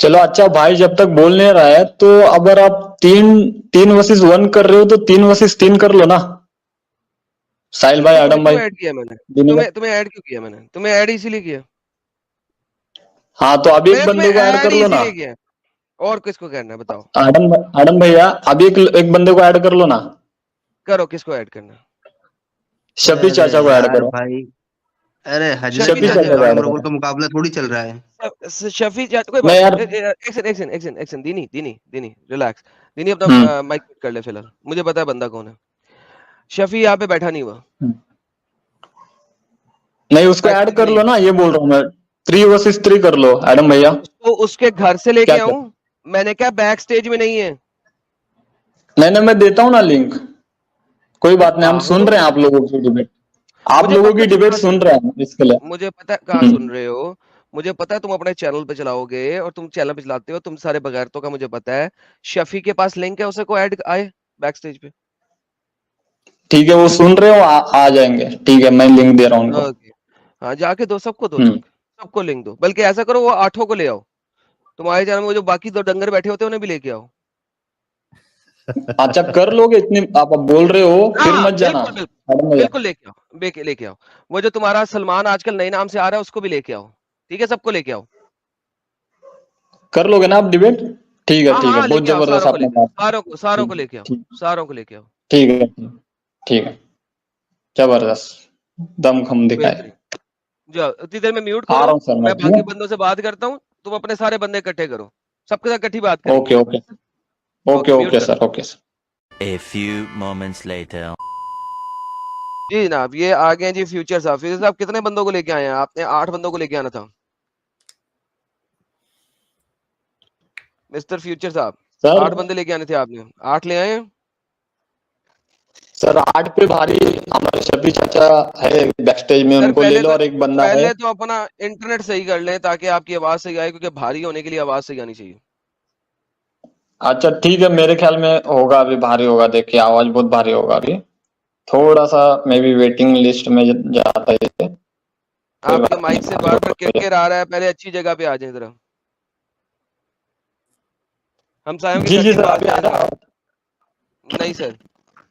चलो अच्छा, भाई जब तक बोल नहीं रहा है तो अगर आप 3-3 वर्सेस 1 कर रहे हो तो 3 वर्सेस 3 कर लो ना, साहिल भाई, तो तुम्हें आडम क्यों भाई। ऐड किया मैंने? दोनों का। तुम्हें ऐड क्यों किया मैंने? तुम्हें ऐड इसीलिए किया, हाँ तो अभी एक मैंने तुम्हें बंदे को ऐड ऐड कर ही लो ना। इसीलिए किया। और किसको करना है बताओ? आडम भैया, अभी एक बंदे को ऐड कर लो ना। करो, किसको ऐड करना है? शफी अरे चाचा को ऐड यार करो। भाई, अरे हजरत शफी शफी मियाँ के चाचा चाचा, को और हम ऐड लोगों करो। का मुकाबला थोड़ी चल रहा है। शफी चाचा, कोई नहीं बात यार। नहीं। एक्शन दीनी दीनी दीनी, रिलैक्स। दीनी हम्म। अपना माइक कर ले फिलहाल, मुझे पता है बंदा कौन है। शफी यहाँ पे बैठा नहीं हुआ, नहीं, उसको ऐड बैठा कर नहीं लो है। ना, ये बोल रहा हूँ मैं। 3 वर्सेस 3 कर लो आडम भैया। उसको उसके घर से लेके क्या कर। आऊं? मैंने क्या बैक स्टेज में नहीं है? नहीं, मैं देता हूँ ना लिंक। कोई अरे बात नहीं, हम सुन पागलों रहे की हैं आप तरह। लोगों की डिबेट। आप मुझे लोगों पता की है तुम डिबेट कहाँ सुन सुन रहे रहे हो, हैं इसके लिए। मुझे पता है कहाँ हम्म। सुन रहे हो। मुझे पता है तुम अपने चैनल पे चलाओगे और तुम चैनल पे चलाते हो, तुम सारे बगैरतों का मुझे पता है। शफी के पास लिंक है, उसे को ऐड आए बैक स्टेज पे। ठीक है, वो सुन रहे हो, आ जाएंगे। ठीक है, मैं लिंक दे रहा हूँ उनको। ओके, हाँ जाके दो, सबको दो हम्म। लिंक। सबको लिंक दो, बल्कि ऐसा करो वो 8 को ले आओ। तुम्हारे चैनल में जो बाकी 2 डंगर बैठे होते हैं उन्हें भी लेके आओ। अच्छा, कर लोगे इतनी, आप अब बोल रहे हो, फिर हाँ मत जाना बिल्कुल बिल्कुल, मैडम भैया। बिल्कुल लेके आओ, लेके आओ। वो जो तुम्हारा सलमान आजकल नए नाम से आ रहा है उसको भी लेके आओ। ठीक है, सबको लेके आओ। कर लोगे ना आप डिबेट? ठीक है, हाँ ठीक है, हाँ बहुत लेके आओ, जबरदस्त सारों को आपने लेके आओ, बात। सारों को ठीक लेके आओ, ठीक सारों को लेके आओ। ठीक है। ठीक है, जबरदस्त, दमखम दिखाए। बेहतरीन। जाओ, उतनी देर में म्यूट आ करो। रहा हूँ सर मैं, मैं ठीक बाकी है। बंदों से बात करता हूँ, तुम अपने सारे बंदे इकट्ठे करो। सबके साथ इकट्ठी बात करेंगे। Okay okay. Okay okay, mute okay कर सर, दो। Okay sir. A few moments later. जी जनाब, ये आ गए हैं जी फ्यूचर साहब। फ्यूचर साहब कितने बंदों को लेके आए हैं? आपने 8 बंदों को लेके आना था मिस्टर फ्यूचर साहब। सर 8 बंदे लेके आने थे आपने, 8 ले आए हैं? सर 8 पे भारी हमारे शफी चाचा है बैक स्टेज में, सर उनको ले लो, और एक बंदा है। पहले तो अपना इंटरनेट सही कर लें ताकि आपकी आवाज सही आए, क्योंकि भारी होने के लिए आवाज सही आनी चाहिए। अच्छा ठीक है, मेरे ख्याल में होगा, अभी भारी होगा, देखिए आवाज बहुत भारी होगा अभी। थोड़ा सा मे बी वेटिंग लिस्ट में जाता है ये। कोई आपके बात नहीं, माइक से भारी बार बार होगा। किरकिर आ रहा है, पहले अच्छी जगह पे आ जाए जरा। हमसायों के जी घर जी के सर, पास अभी आ जाए जरा। रहा। नहीं सर,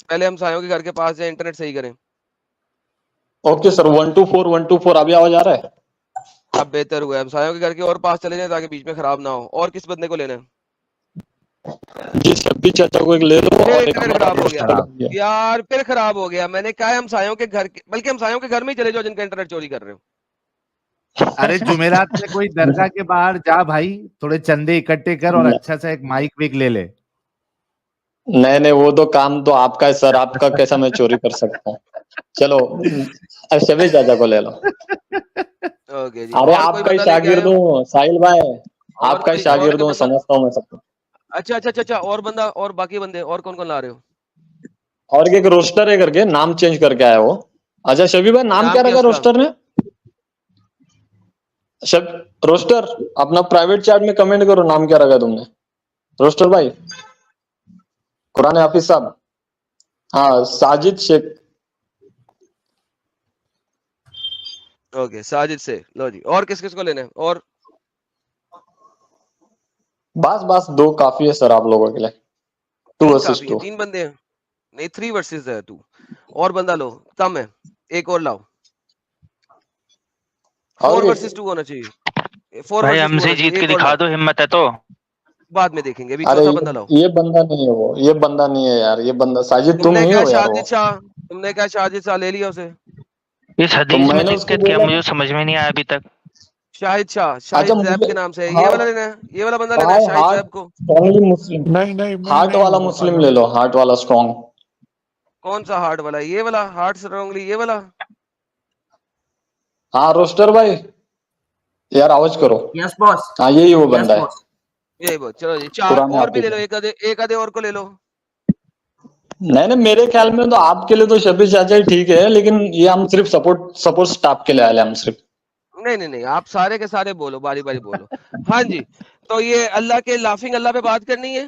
पहले हमसायों के घर के पास जाए, इंटरनेट सही करें। ओके सर, 124 अभी आवाज आ रहा है? अब बेहतर हुआ है, हमसायों के घर के और पास चले जाए ताकि बीच में खराब ना हो। और किस बंदे को लेना है? जी, शफी चाचा को एक ले लो, फिर और एक इंटरनेट हमारा खराब हो गया रोस्टर है। यार, फिर खराब हो गया। मैंने कहा है हमसायों के घर के, बल्कि हमसायों के घर में ही चले जाओ जिनका इंटरनेट चोरी कर रहे हो। अरे जुमेरात में कोई दरगाह के बाहर जा भाई, थोड़े चंदे इकट्ठे कर और अच्छा सा एक माइक विक ले ले। नहीं नहीं, वो तो काम तो आपका है सर, आपका कैसा मैं चोरी कर सकता हूँ। चलो, अब शफी चाचा को ले लो। ओके जी, अरे और कोई आपका ही बंदा लेके आए शागिर्द हो? हूँ साहिल भाई, और आपका ही कोई, और शागिर्द कोई हूँ, बंदा? समझता हूँ मैं सबको। अच्छा, और बंदा, और बाकी बंदे और कौन कौन ला रहे हो? और एक रोस्टर है करके, नाम चेंज करके आया वो। अच्छा शफी भाई, नाम नाम क्या क्या रखा उसका? रोस्टर ने? रोस्टर, अपना प्राइवेट चैट में कमेंट करो, नाम क्या रखा तुमने रोस्टर भाई? कुरान हाफिज साहब। हाँ, साजिद शेख। ओके, साजिद से लो जी। और किस किस को लेना है? और बस बस, 2 काफी है सर आप लोगों के लिए। 2 3 वर्सेस काफी है, 2। 3 बंदे हैं। नहीं, 3 वर्सेस है 2। और बंदा लो, कम है, एक और लाओ। और 4 ये वर्सेस 2 होना चाहिए, 4 भाई वर्सेस 2 हमसे होना जीत चाहिए, के एक और दिखा लाओ। दो, हिम्मत है तो। बाद में देखेंगे, अभी अरे चौथा बंदा लाओ। ये बंदा नहीं है, वो ये बंदा नहीं है यार, ये बंदा साजिद तुम तुमने ही क्या हो यार वो। शाजिद शाह, तुमने क्या शाजिद शाह ले लिया उसे? इस तो हदीस में मैंने उसको दिक्कत क्या, बोला मुझे ना। समझ में नहीं आया अभी तक। शाहिद शाह, अच्छा शाहिद जैब मुझे, के नाम से है। ये हाँ वाला लेना है, ये वाला बंदा लेना है भाई, शाहिद हार्ट जैब को। स्ट्रांगली मुस्लिम, नहीं नहीं, मैं हार्ट नहीं वाला हूँ मुस्लिम वफादार। ले लो, हार्ट वाला स्ट्रांग। कौन सा हार्ट वाला? ये वाला हार्ट स्ट्रांगली, ये वाला? हाँ रोस्टर भाई, यार आवाज करो। Yes boss. हाँ यही वो यस बंदा है, बॉस। यही बोल, चलो जी। 4 कुरान और भी ले हाफिज लो, है। एक आधे और को ले लो। नहीं नहीं, मेरे ख्याल में तो आपके लिए तो शफी चाचा ही ठीक है, लेकिन ये हम सिर्फ सपोर्ट सपोर्ट स्टाफ के लिए आए हैं, हम सिर्फ। नहीं, आप सारे के सारे बोलो, बारी बारी बोलो। हाँ जी, तो ये अल्लाह के लाफिंग अल्लाह पे बात करनी है,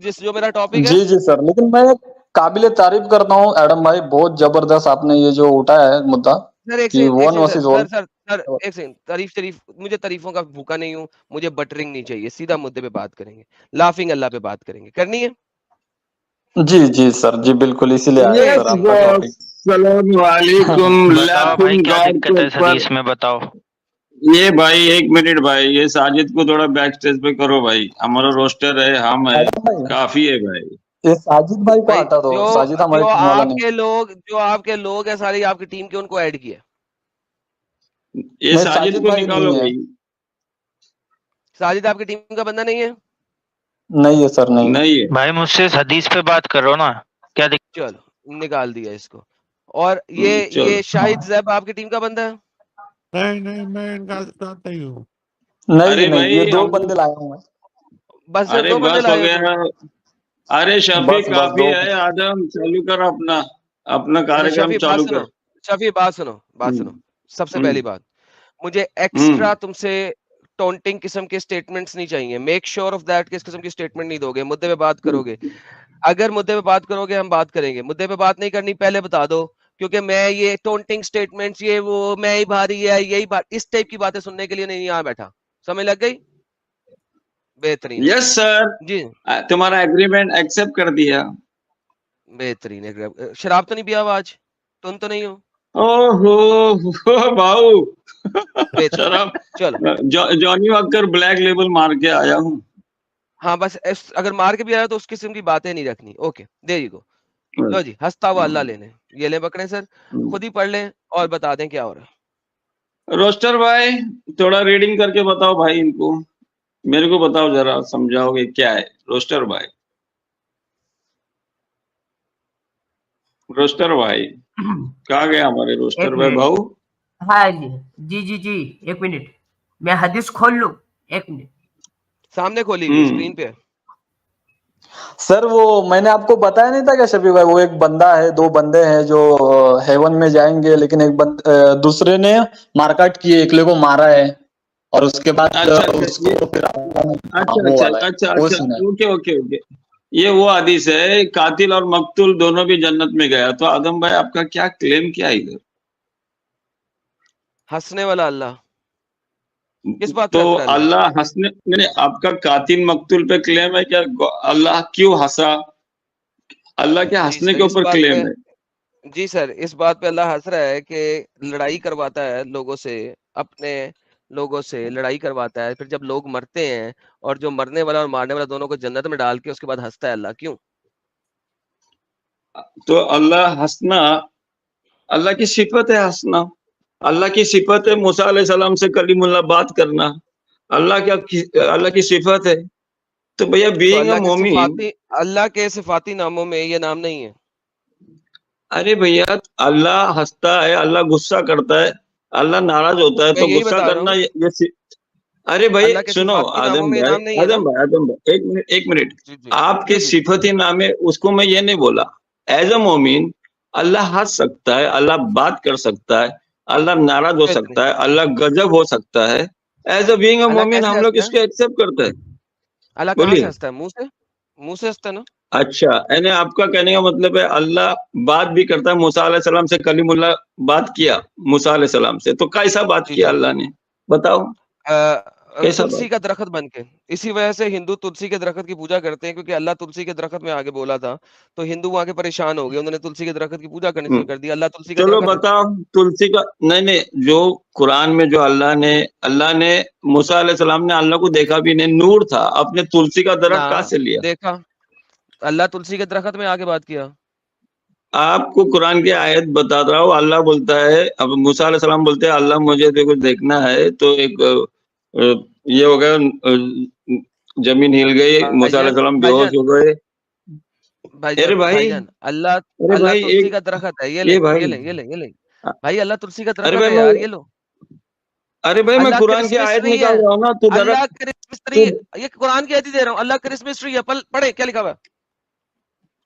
जो मेरा टॉपिक है। जी जी सर, लेकिन मैं काबिले तारीफ करता हूँ एडम भाई, बहुत जबरदस्त आपने ये जो उठाया है मुद्दा, सर एक कि second one versus sir one. Sir sir एक सेकंड, तारीफ मुझे तारीफों का भूखा नहीं हूँ, मुझे बटरिंग नहीं चाहिए, सीधा मुद्दे पे बात करेंगे, लाफिंग अल्लाह पे बात करेंगे, करनी है? जी जी सर, जी बिल्कुल, इसीलिए आया यस सर आपका बॉस, टॉपिक। सलाम वालेकुम। बताओ भाई, लाफिंग क्या गॉड दिक्कत के है ऊपर सदीस में, बताओ। ये भाई, एक मिनट भाई, ये साजिद को थोड़ा बैक स्टेज पे करो भाई, हमारा रोस्टर है, हम है, आदम भाई, काफी है भाई। ये साजिद भाई को भाई हटा दो, जो साजिद हमारी जो टीम वाला नहीं। आपके लोग है सारी आपकी टीम के, उनको ऐड किया। ये नहीं, साजिद साजिद को भाई निकालो नहीं है, भाई। साजिद आपकी टीम का बंदा नहीं है? नहीं है सर, नहीं। नहीं है। भाई मुझसे हदीस पे बात करो ना, क्या दिक्कत? चलो निकाल दिया इसको। और ये चलो। शाहिद जैब आपकी टीम का बंदा है? नहीं नहीं, मैं इनका चाहता ही हूँ। नहीं अरे नहीं, भाई ये दो हम, बंदे लाया हूँ मैं। बस सिर्फ अरे 2 बंदे बस हो लाए हो तुम? गया। अरे शफी बस बस काफी दो। है, आदम चालू कर अपना अपना अच्छा कार्यक्रम शफी बात चालू सुनो, कर। शफी बात सुनो, हम्म, सबसे हम्म, पहली बात, मुझे हम्म। एक्स्ट्रा तुमसे टोंटिंग किस्म के स्टेटमेंट्स नहीं चाहिए। मेक श्योर ऑफ दैट कि इस किस्म की स्टेटमेंट नहीं दोगे, मुद्दे पे बात करोगे। अगर मुद्दे पे बात करोगे हम बात करेंगे, मुद्दे पे बात नहीं करनी पहले बता दो, क्योंकि मैं ये टोंटिंग स्टेटमेंट्स, ये वो, मैं ही भारी है, यही बात, इस टाइप की बातें सुनने के लिए नहीं यहाँ बैठा। समझ लग गई? बेहतरीन यस सर, जी, तुम्हारा एग्रीमेंट एक्सेप्ट कर दिया। बेहतरीन है। शराब तो नहीं पिया हुआ आज? तुम तो नहीं हो? ओहो भाऊ बेहतरीन। शराब, चलो जॉनी वॉकर ब्लैक लेबल मार के आया हूँ। हाँ, बस अगर मार के भी आया तो उस किस्म की बातें नहीं रखनी। Okay, there you go. लो जी, हंसता हुआ अल्लाह लेने, ये ले पकड़े सर, खुद ही पढ़ लें और बता दें क्या हो रहा है। रोस्टर भाई, थोड़ा रीडिंग करके बताओ भाई इनको, मेरे को बताओ जरा, समझाओगे क्या है रोस्टर भाई? रोस्टर भाई कहाँ गया हमारे रोस्टर एक भाई मिनट। भाऊ? हाँ जी जी जी जी, एक मिनट, मैं हदीस खोल लूं, एक मिनट। सामने खोली हुई स्क्रीन पे है। सर वो मैंने आपको बताया नहीं था क्या शफी भाई, वो एक बंदा है, दो बंदे हैं जो हेवन में जाएंगे, लेकिन दूसरे ने मारकाट किए, एकले को मारा है, और उसके बाद अच्छा अच्छा, उसको फिर अच्छा वो अच्छा वाला है, अच्छा वो अच्छा, सीन है। Okay okay okay. ये वो हदीस है, कातिल और मकतूल दोनों भी जन्नत में गया। तो आदम भाई आपका क्या क्लेम, क्या है इधर? हंसने वाला अल्लाह, किस बात पे तो हंस रहा है अल्लाह? अल्लाह हंसने, नहीं आपका कातिल मकतूल पे क्लेम है क्या? अल्लाह क्यों हंसा? अल्लाह के जी हंसने सर, के इस ऊपर बात पे, क्लेम है। जी सर, इस बात पे अल्लाह हंस रहा है कि लड़ाई करवाता है लोगों से, अपने लोगों से लड़ाई करवाता है, फिर जब लोग मरते हैं और जो मरने वाला और मारने वाला दोनों को जन्नत में डाल के उसके बाद हंसता है अल्लाह, क्यों? तो अल्लाह हंसना, अल्लाह की सिफत है हंसना। अल्लाह की सिफत है मूसा अलैहिस्सलाम से कलीमुल्लाह बात करना। अल्लाह की सिफत है। तो भैया तो बीइंग अ मोमिन, अल्लाह के सिफाती नामों में ये नाम नहीं है। अरे भैया अल्लाह हंसता है, अल्लाह गुस्सा करता है, अल्लाह नाराज होता है, मैं तो यही गुस्सा बता रहा करना हूँ, अरे भाई अल्लाह के सुनो, सिफाती नामों आदम में ये भाई, नाम नहीं है ना? आदम भाई, एक मिनट, जी जी आपके जी जी जी। सिफती नाम है, उसको मैं ये नहीं बोला। एज अ मोमिन अल्लाह हंस सकता है, अल्लाह बात कर सकता है, अल्लाह नाराज हो बेहतरीन। सकता है, अल्लाह गजब हो सकता है। एज अ बीइंग अ अल्लाह मोमिन कैसे हम लोग हंसता है? इसको एक्सेप्ट करते हैं। अल्लाह कहाँ से बोलिए। हंसता है? मुंह से? मुंह से हंसता है ना? अच्छा, यानी आपका कहने का मतलब है अल्लाह बात भी करता है। मूसा अलैहिस्सलाम से कलीमुल्लाह बात किया, मूसा अलैहिस्सलाम से, तो कैसा बात जी किया जी। अल्लाह ने? बताओ कैसा तुलसी बात? का दरख्त बन के, इसी वजह से हिंदू तुलसी के दरख्त की पूजा करते हैं, क्योंकि अल्लाह तुलसी के दरख्त में आगे बोला था, तो हिंदू वहां के परेशान हो गए, उन्होंने तुलसी के दरख्त की पूजा करनी शुरू कर दी। अल्लाह तुलसी का चलो दरख्त है। बताओ, तुलसी का, नहीं नहीं, जो कुरान में जो अल्लाह ने मूसा अलैहिस्सलाम ने अल्लाह को देखा भी नहीं, नूर था, अपने तुलसी का ना दरख्त कहाँ से लिया? देखा, अल्लाह तुलसी के दरख्त में आगे बात किया। आपको कुरान की आयत बता रहा हूँ। अल्लाह बोलता है, अब मूसा अलैहिस्सलाम बोलते हैं अल्लाह मुझे तो कुछ देखना है, तो एक ये हो गया, जमीन हिल गई, मूसा भाईजान अलैहिस्सलाम बेहोश भाईजान हो गए। अरे भाईजान भाई, भाईजान, अल्लाह, अरे अल्लाह भाई तुलसी एक, का दरख्त है, ये ये ले भाई, ये ले ये ले ये ले। भाई अल्लाह तुलसी का अरे दरख्त भाई है मैं, यार, ये लो। अरे भाई मैं अल्लाह कुरान की क्रिसमस आयत ट्री है, निकाल रहा हूँ ना, तो अल्लाह दरख्त, क्रिसमस ट्री तो है, ये कुरान की आयत ही दे रहा हूँ, अल्लाह क्रिसमस ट्री है। पढ़े क्या लिखा हुआ है?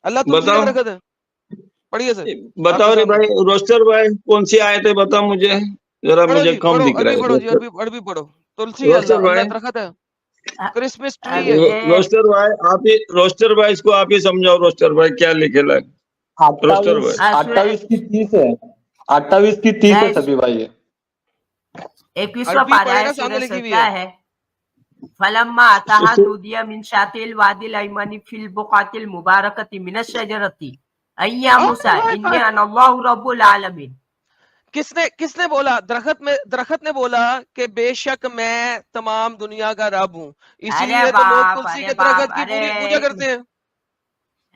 अल्लाह तुलसी का बताओ, दरख्त है, पढ़िए सर बताओ आपके रे सामने। भाई, रोस्टर भाई कौन सी आयत है बताओ मुझे, जरा पढ़ो मुझे जी, कम पढ़ो, दिख रहा अरबी है पढ़ो जी, रोस्टर। अरबी पढ़ो। तुलसी रोस्टर अल्लाह, भाई, अल्लाह दरख्त है, अ- क्रिसमस ट्री है। अरे रोस्टर भाई इसको आप ही समझाओ, रोस्टर भाई क्या लिखेला है? रोस्टर भाई, 28 सुने, 28 की 30 है, 28 की 30 है Guys, शफी भाई ये। 21वां अरबी पारा पढ़े है, ना, सामने सूरह लिखी हुई क्या है। है? फलम्मा अताहा नूदिया मिन शातिल वादिल अयमनी फिल बुकातिल मुबारकति मिनश शजरती अय्या मूसा इन्नी अनल्लाहु रब्बुल आलमीन। किसने किसने बोला? दरख्त ने बोला कि बेशक मैं तमाम दुनिया का रब हूँ, इसीलिए तो लोग तुलसी के दरख्त की पूजा करते हैं।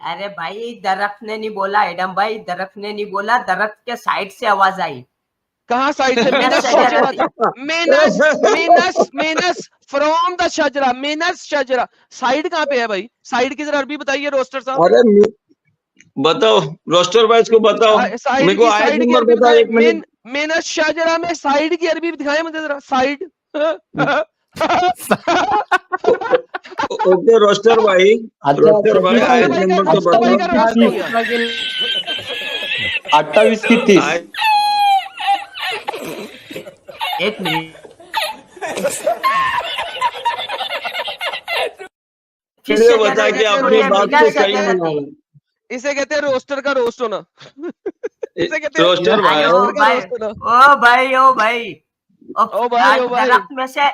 अरे भाई दरख्त ने नहीं बोला एडम भाई, दरख्त ने नहीं बोला, दरख्त के साइड से आवाज आई। कहाँ साइड से? मिनस मिनस शजरती। शजरती, मिनस मिनस मिनस फ्रॉम द शजरा, मिनस शजरा। साइड कहाँ पे है भाई? साइड की जरा अरबी बताइए रोस्टर साहब। अरे बताओ रोस्टर भाई को बताओ, मेरे साइड को की आयत साइड की नंबर अरबी बताओ बताए। एक मिनट। मिनस शजरा में साइड की अरबी दिखाए मुझे जरा, साइड। ओके रोस्टर भाई, अच्छा रोस्टर भाई शफी आयत भाई, नंबर तो रोस्टर भाई का बताओ। राज हो गया। 28 की 30। एक मिनट ये बता कि अपनी बात को सही बनाओ। इसे कहते हैं रोस्टर का रोस्ट होना। इसे कहते हैं रोस्टर भाई, ओ रोस्टर का भाई, रोस्ट होना। ओ भाई, ओ भाई, ओ भाई, ओ भाई। दरख्त में से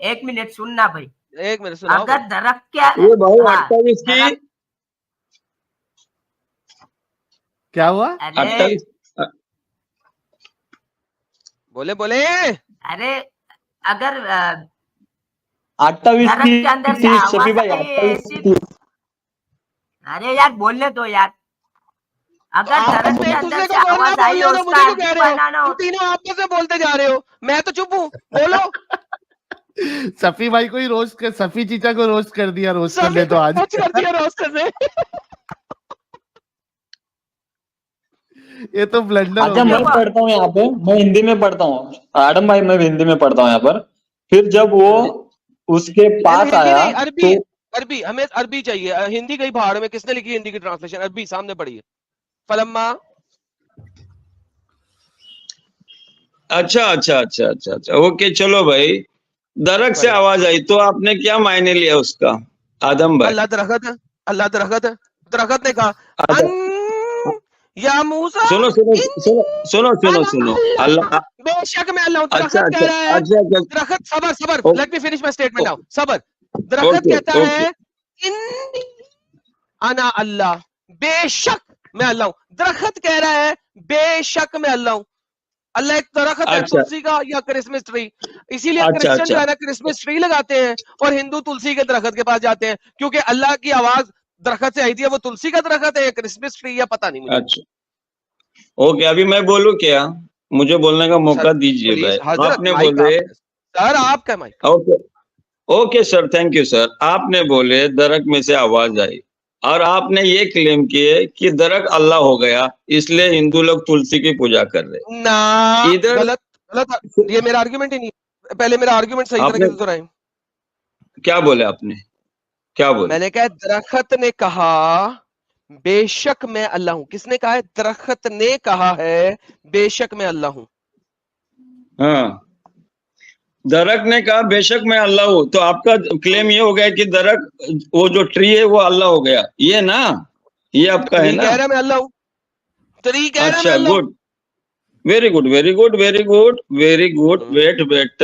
एक मिनट सुनना भाई। एक मिनट सुनाओ अगर भाई। दरख्त क्या ये भाई हाँ, 28 की दरख्त- क्या हुआ? अरे 28 बोले बोले। अरे अगर 28 दरख्त की के अंदर से 30 शफी आवाज भाई, आई 28 की ऐसी। 30। अरे यार बोलने दो यार। अगर आपस दरख्त के में एक अंदर दूसरे से को बोलना, आवाज आई बोल और लेना, उसका मुझे क्यों अर्थ कह रहे हो? बनाना तुम हो। तीनों आपस में बोलते जा रहे हो, मैं तो चुप हूँ, बोलो। सफी भाई को ही रोस्ट कर, सफी चीचा को रोस्ट कर दिया रोस्टर सभी ने तो आज। कुछ कर दिया रोस्टर ने। ये तो ब्लंडर हो अच्छा गया। मैं पढ़ता हूँ यहाँ पे, मैं हिंदी में पढ़ता हूँ आडम भाई, मैं हिंदी में पढ़ता हूँ यहाँ पर। फिर जब वो उसके पास हिंदी आया नहीं, अरबी। तो अरबी, हमें अरबी चाहिए। हिंदी कहीं भाड़ में, किसने लिखी हिंदी की ट्रांसलेशन? अरबी सामने पढ़िए। फलम्मा। अच्छा, ओके चलो भाई। दरख्त से आवाज आई तो आपने क्या मायने लिया उसका आदम भाई? अल्लाह दरख्त है, अल्लाह दरख्त है। दरख्त ने कहा अच्छा, अन या मूसा सुनो सुनो इन सुनो सुनो सुनो अना सुनो अल्लाह, अल्लाह। बेशक मैं अल्लाह हूं। अच्छा दरख्त कह अच्छा रहा है, अच्छा अच्छा दरख्त, सबर सबर, ओ- let me finish my statement now, सबर। दरख्त ओके कहता ओके है इन्नी अना अल्लाह, बेशक मैं अल्लाह हूं। दरख्त कह रहा है बेशक मैं अल्लाह हूं। अल्लाह एक दरख्त है, अच्छा तुलसी का या क्रिसमस ट्री। इसीलिए अच्छा क्रिश्चियन जो अच्छा है ना क्रिसमस ट्री लगाते हैं, और हिंदू तुलसी के दरख्त के पास जाते हैं, क्योंकि अल्लाह की आवाज दरख्त से आई थी। वो तुलसी का दरख्त है या क्रिसमस ट्री, या पता नहीं मुझे। अच्छा ओके, अभी मैं बोलूं क्या? मुझे बोलने का मौका सर दीजिए प्लीज, भाई। हजरत आपने माइक बोले आपका सर, आपका mike. Okay okay sir, thank you sir. आपने बोले दरख्त में से आवाज आई, और आपने ये क्लेम किए कि दरख्त अल्लाह हो गया, इसलिए हिंदू लोग तुलसी की पूजा कर रहे। ना, इधर गलत गलत, ये मेरा आर्गुमेंट ही नहीं। पहले मेरा आर्गुमेंट सही आपने तरीके से दोहराएं। क्या बोले? आपने क्या बोले? मैंने कहा दरख्त ने कहा बेशक मैं अल्लाह हूं। किसने कहा है? दरख्त ने कहा है बेशक मैं अल्लाह हूं। हाँ, दरख्त ने कहा बेशक मैं अल्लाह हूँ, तो आपका क्लेम ये हो गया कि दरख्त वो जो ट्री है वो अल्लाह हो गया, ये ना? ये आपका है ट्री ना? कह रहा है मैं अल्लाह हूं। ट्री कह रहा है मैं अच्छा अल्लाह हूं। Good, very good very good very good very good. Wait wait,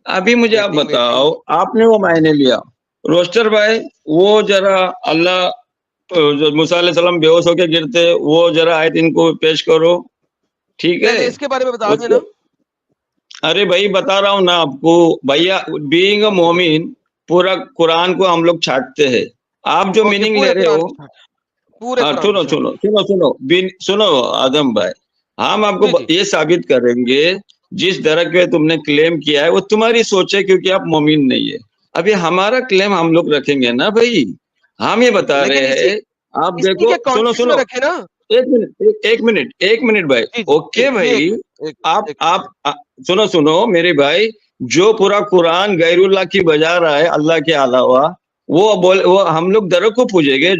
अभी मुझे आप वेटिंग बताओ, आपने वो मायने लिया। रोस्टर भाई, वो जरा अल्लाह जो मूसा अलैहिस्सलाम बेहोश होके गिरते, वो जरा आयत इनको पेश करो, ठीक है? पहले इसके बारे में बता देना। अरे भाई बता रहा हूँ ना आपको भैया, बीइंग अ मोमिन पूरा कुरान को हम लोग छाटते हैं। आप जो ओके, मीनिंग पूरे ले रहे कुरान हो, की छाट, पूरे हाँ कुरान सुनो की छाट। सुनो सुनो सुनो सुनो आदम भाई, हम आपको जी जी। ये साबित करेंगे जिस दरख्त पे तुमने क्लेम किया है वो तुम्हारी सोच है, क्योंकि आप मोमिन नहीं है। अभी हमारा क्लेम हम लोग रखेंगे ना भाई, हम ये बता लेकिन रहे इसी हैं। आप इसी देखो, के सुनो कॉन्टेक्स्ट में सुनो, रखे ना। एक मिनट भाई। जी जी ओके जी, भाई, एक आप सुनो सुनो मेरे भाई, जो पूरा कुरान गैरुल्लाह की बजा रहा है अल्लाह के अलावा, वो हम लोग दरख्त को पूजेंगे?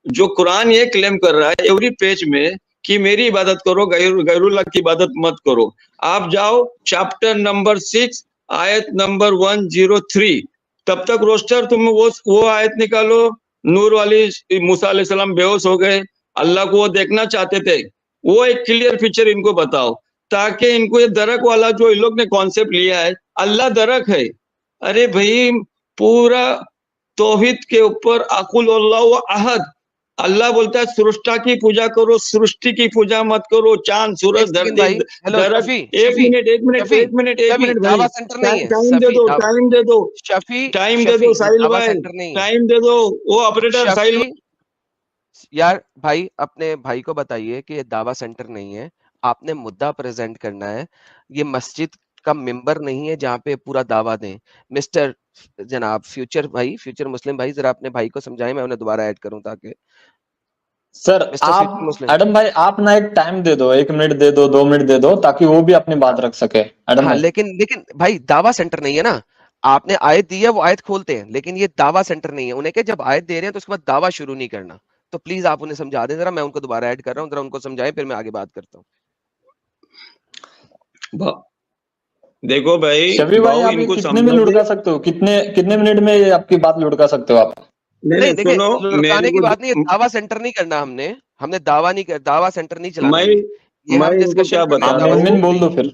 जो कुरान ये क्लेम कर रहा है एवरी पेज में कि मेरी इबादत करो, गैरुल्लाह की इबादत मत करो। आप जाओ चैप्टर नंबर 6 आयत नंबर 103, तब तक रोस्टर तुम वो आयत निकालो। नूर वाली, मूसा अलैहिस्सलाम बेहोश हो गए, अल्लाह को वो देखना चाहते थे, वो एक क्लियर पिक्चर इनको बताओ, ताकि इनको ये दरक वाला जो इन लोग ने कॉन्सेप्ट लिया है, अल्लाह दरक है। अरे भाई, पूरा तौहीद के ऊपर अकुल अल्लाह अहद, अल्लाह बोलता है सृष्टा की पूजा करो, सृष्टि की पूजा मत करो। चांद, सूरज, धरती, हेलो दरक। शफी, एक मिनट भाई, दावा सेंटर नहीं है। टाइम दे दो, टाइम दे दो, शफी, टाइम दे दो साहिल दावा भाई, सेंटर नहीं है। टाइम दे दो। वो ऑपरेटर साहिल शफी यार भाई, अपने भाई को बताइए कि ये दावा सेंटर नहीं है, आपने मुद्दा प्रेजेंट करना है। ये मस्जिद का मेंबर नहीं है जहाँ पे पूरा दावा दें। मिस्टर जनाब फ्यूचर भाई, फ्यूचर मुस्लिम भाई, जरा अपने भाई को समझाएं, मैं उन्हें दोबारा ऐड करूं ताकि सर मिस्टर आप फ्यूचर मुस्लिम। एडम भाई, आप ना एक टाइम दे दो, 1 मिनट दे दो, 2 मिनट दे दो, ताकि वो भी अपनी बात रख सके। एडम हाँ भाई लेकिन भाई दावा सेंटर नहीं है ना। आपने आयत दी है, वो आयत खोलते हैं, लेकिन ये दावा सेंटर नहीं है। उन्हें क्या, जब आयत दे रहे हैं तो उसके बाद दावा शुरू नहीं करना। तो प्लीज आप उन्हें समझा दें जरा, मैं उनको दोबारा ऐड कर रहा हूँ, जरा उनको समझाएं, फिर मैं आगे बात करता हूँ। देखो भाई, शफी भाई, भाऊ आप ये इनको कितने में समझा दे। लुढ़का सकते हो? कितने कितने मिनट में ये आपकी बात लुढ़का सकते हो आप? नहीं देखिए, सुनो, मेरे लुढ़काने की को बात नहीं है, दावा सेंटर नहीं करना हमने दावा नहीं कर, दावा सेंटर नहीं चलाना मैं ये मैं हम इनको डिस्कशन क्या कर रहे बता हैं, आप रहा दावा मेन हूँ, सेंटर बोल नहीं दो है। फिर।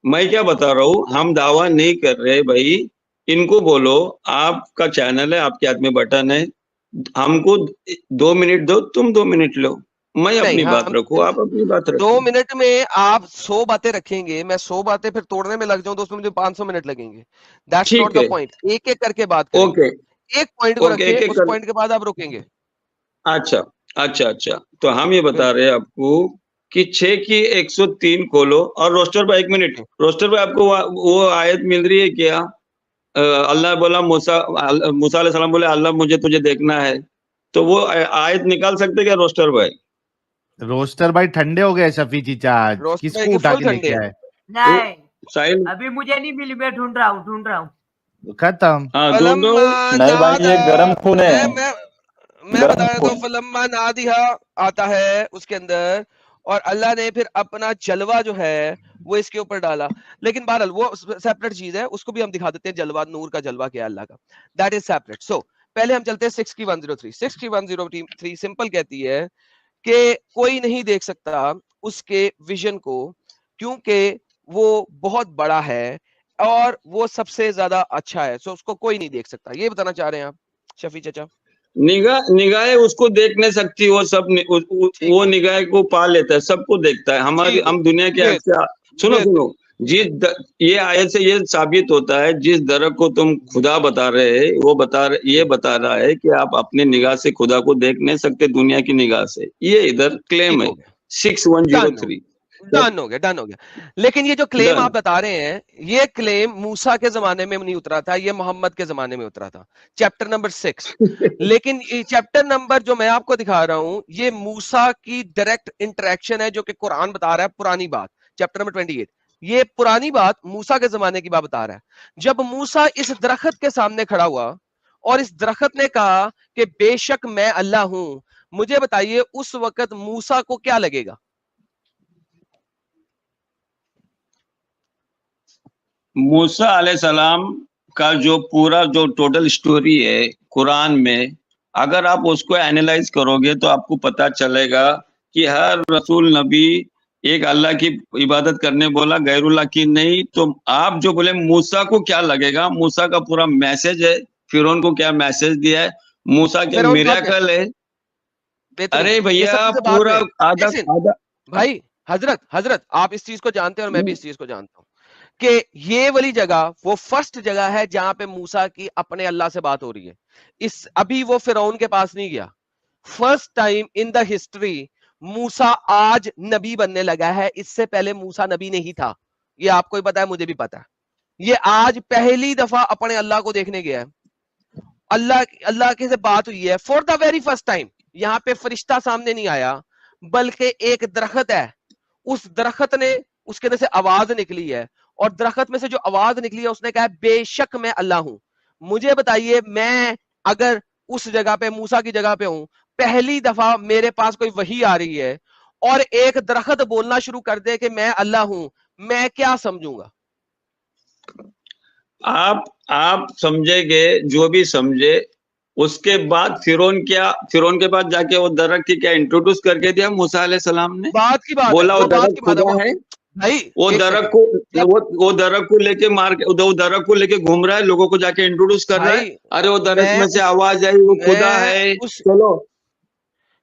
मैं क्या बता रहा हूँ, हम दावा नहीं कर रहे भाई। इनको बोलो आपका चैनल है, आपके हाथ में बटन है, हमको 2 मिनट दो, तुम 2 मिनट लो, मैं नहीं, अपनी बात हम रखूँ, आप अपनी बात 2 रखो। मिनट में आप 100 बातें रखेंगे, मैं 100 बातें फिर तोड़ने में लग जाऊं तो उसमें मुझे 500 मिनट लगेंगे। दैट्स नॉट ठीक द है, पॉइंट। एक एक करके बात करेंगे। ओके एक पॉइंट को ओके, रखिए, एक एक उस कर। पॉइंट के बाद आप रोकेंगे। अच्छा अच्छा अच्छा, तो हम ये बता बिल्कुल। रहे हैं आपको कि 6 की 103 खोलो। और रोस्टर भाई, 1 मिनट, रोस्टर भाई, आपको वो आयत मिल रही है क्या? अल्लाह बोला मूसा अलैहिस्सलाम बोले अल्लाह मुझे तुझे देखना है, तो वो आयत निकाल सकते क्या रोस्टर भाई? रोस्टर भाई ठंडे हो गए शफी चीचा, आज रोस्ट किसको भाई उठा फुल के ठंडे लेके हैं। आए? नहीं, साहिल, अभी मुझे नहीं मिली, मैं ढूंढ रहा हूँ। खत्म। हाँ दोनों। फलम्मा नहीं भाई, ये नादा, गरम खून है, मैं गरम बता देता हूँ। खून। फलम्मा नादिहा आता है उसके अंदर, और अल्लाह ने फिर अपना जलवा जो है वो इसके ऊपर डाला। लेकिन बहरहाल वो सेपरेट चीज है, उसको भी हम दिखा देते हैं। जलवा, नूर का जलवा क्या है अल्लाह का, दैट इज सेपरेट। सो पहले हम चलते हैं 6 की 103। 6 की 103 सिंपल कहती है कि कोई नहीं देख सकता उसके विजन को, क्योंकि वो बहुत बड़ा है और वो सबसे ज्यादा अच्छा है। सो उसको कोई नहीं देख सकता, ये बताना चाह रहे हैं आप शफी चाचा? निगाहें उसको देख नहीं सकती, वो सब ठीक वो है, निगाह को पा लेता है, सबको देखता है। हमारी ठीक है, हम दुनिया के आंख से सुनो बिल्कुल सुनो, ये आयत से ये साबित होता है, जिस दरक को तुम खुदा बता रहे हैं, वो ये बता रहा है कि आप अपने निगाह से खुदा को देख नहीं सकते दुनिया की निगाह से। ये इधर ठीक क्लेम है, हो गया, डन हो 6103। डन हो गया, डन हो गया। लेकिन ये जो क्लेम डन। आप बता रहे हैं, ये क्लेम मूसा के जमाने में नहीं उतरा था, ये मोहम्मद के जमाने में उतरा था, चैप्टर नंबर 6। लेकिन ये चैप्टर नंबर जो मैं आपको दिखा रहा हूं, ये मूसा की डायरेक्ट इंटरेक्शन है, जो कि कुरान बता रहा है पुरानी बात। चैप्टर नंबर 28, ये पुरानी बात मूसा के जमाने की बात बता रहा है। जब मूसा इस दरख्त के सामने खड़ा हुआ और इस दरख्त ने कहा कि बेशक मैं अल्लाह हूं, मुझे बताइए उस वक्त मूसा को क्या लगेगा? मूसा अलैहिस्सलाम का जो पूरा जो टोटल स्टोरी है कुरान में, अगर आप उसको एनालाइज करोगे तो आपको पता चलेगा कि हर रसूल नबी एक अल्लाह की इबादत करने बोला, गैरुल्लाह की नहीं। तो आप जो बोले मूसा को क्या लगेगा, मूसा का पूरा मैसेज है, फिरौन को क्या मैसेज दिया है, मूसा के फिर उनका मिरेकल है। बेहतरीन, अरे ये भैया, सब चीजें बाद पूरा में। आधा लेकिन आधा। भाई, हजरत आप इस चीज को जानते हैं और मैं भी इस चीज को जानता हूं कि ये वाली जगह वो फर्स्ट जगह है जहां पे मूसा की अपने अल्लाह से बात हो रही है। इस अभी वो फिरौन के पास नहीं गया। First time in the history Musa आज नबी बनने लगा है, इससे पहले मूसा नबी नहीं था। ये आपको ही पता है, मुझे भी पता है। ये आज पहली दफा अपने अल्लाह को देखने गया है। अल्लाह के से बात हुई है for the very first time. यहां पे फरिश्ता सामने नहीं आया, बल्कि एक दरख्त है। उस दरख्त ने, उसके अंदर से आवाज निकली है, और दरख्त में से जो आवाज निकली है उसने कहा बेशक मैं अल्लाह हूं। मुझे बताइए, मैं अगर उस जगह पे, मूसा की जगह पे हूं, पहली दफा मेरे पास कोई वही आ रही है और एक दरख्त बोलना शुरू कर दे कि मैं अल्लाह हूं, मैं क्या समझूंगा? आप समझेंगे जो भी समझे, उसके बाद फिरौन के पास जाके वो दरख्त की क्या इंट्रोड्यूस करके दिया मूसा अलैहिस्सलाम ने, बात की बात बोला है, वो वो बात दरख्त की बात है खुदा वो, है। भाई वो एक दरख्त सेकंड, को वो दरख्त को लेके वो दरख्त को लेके घूम रहा है, लोगों को जाके इंट्रोड्यूस कर रहा है। भाई अरे वो दरख्त मैं में से उस आवाज आई, वो खुदा मैं है। उस चलो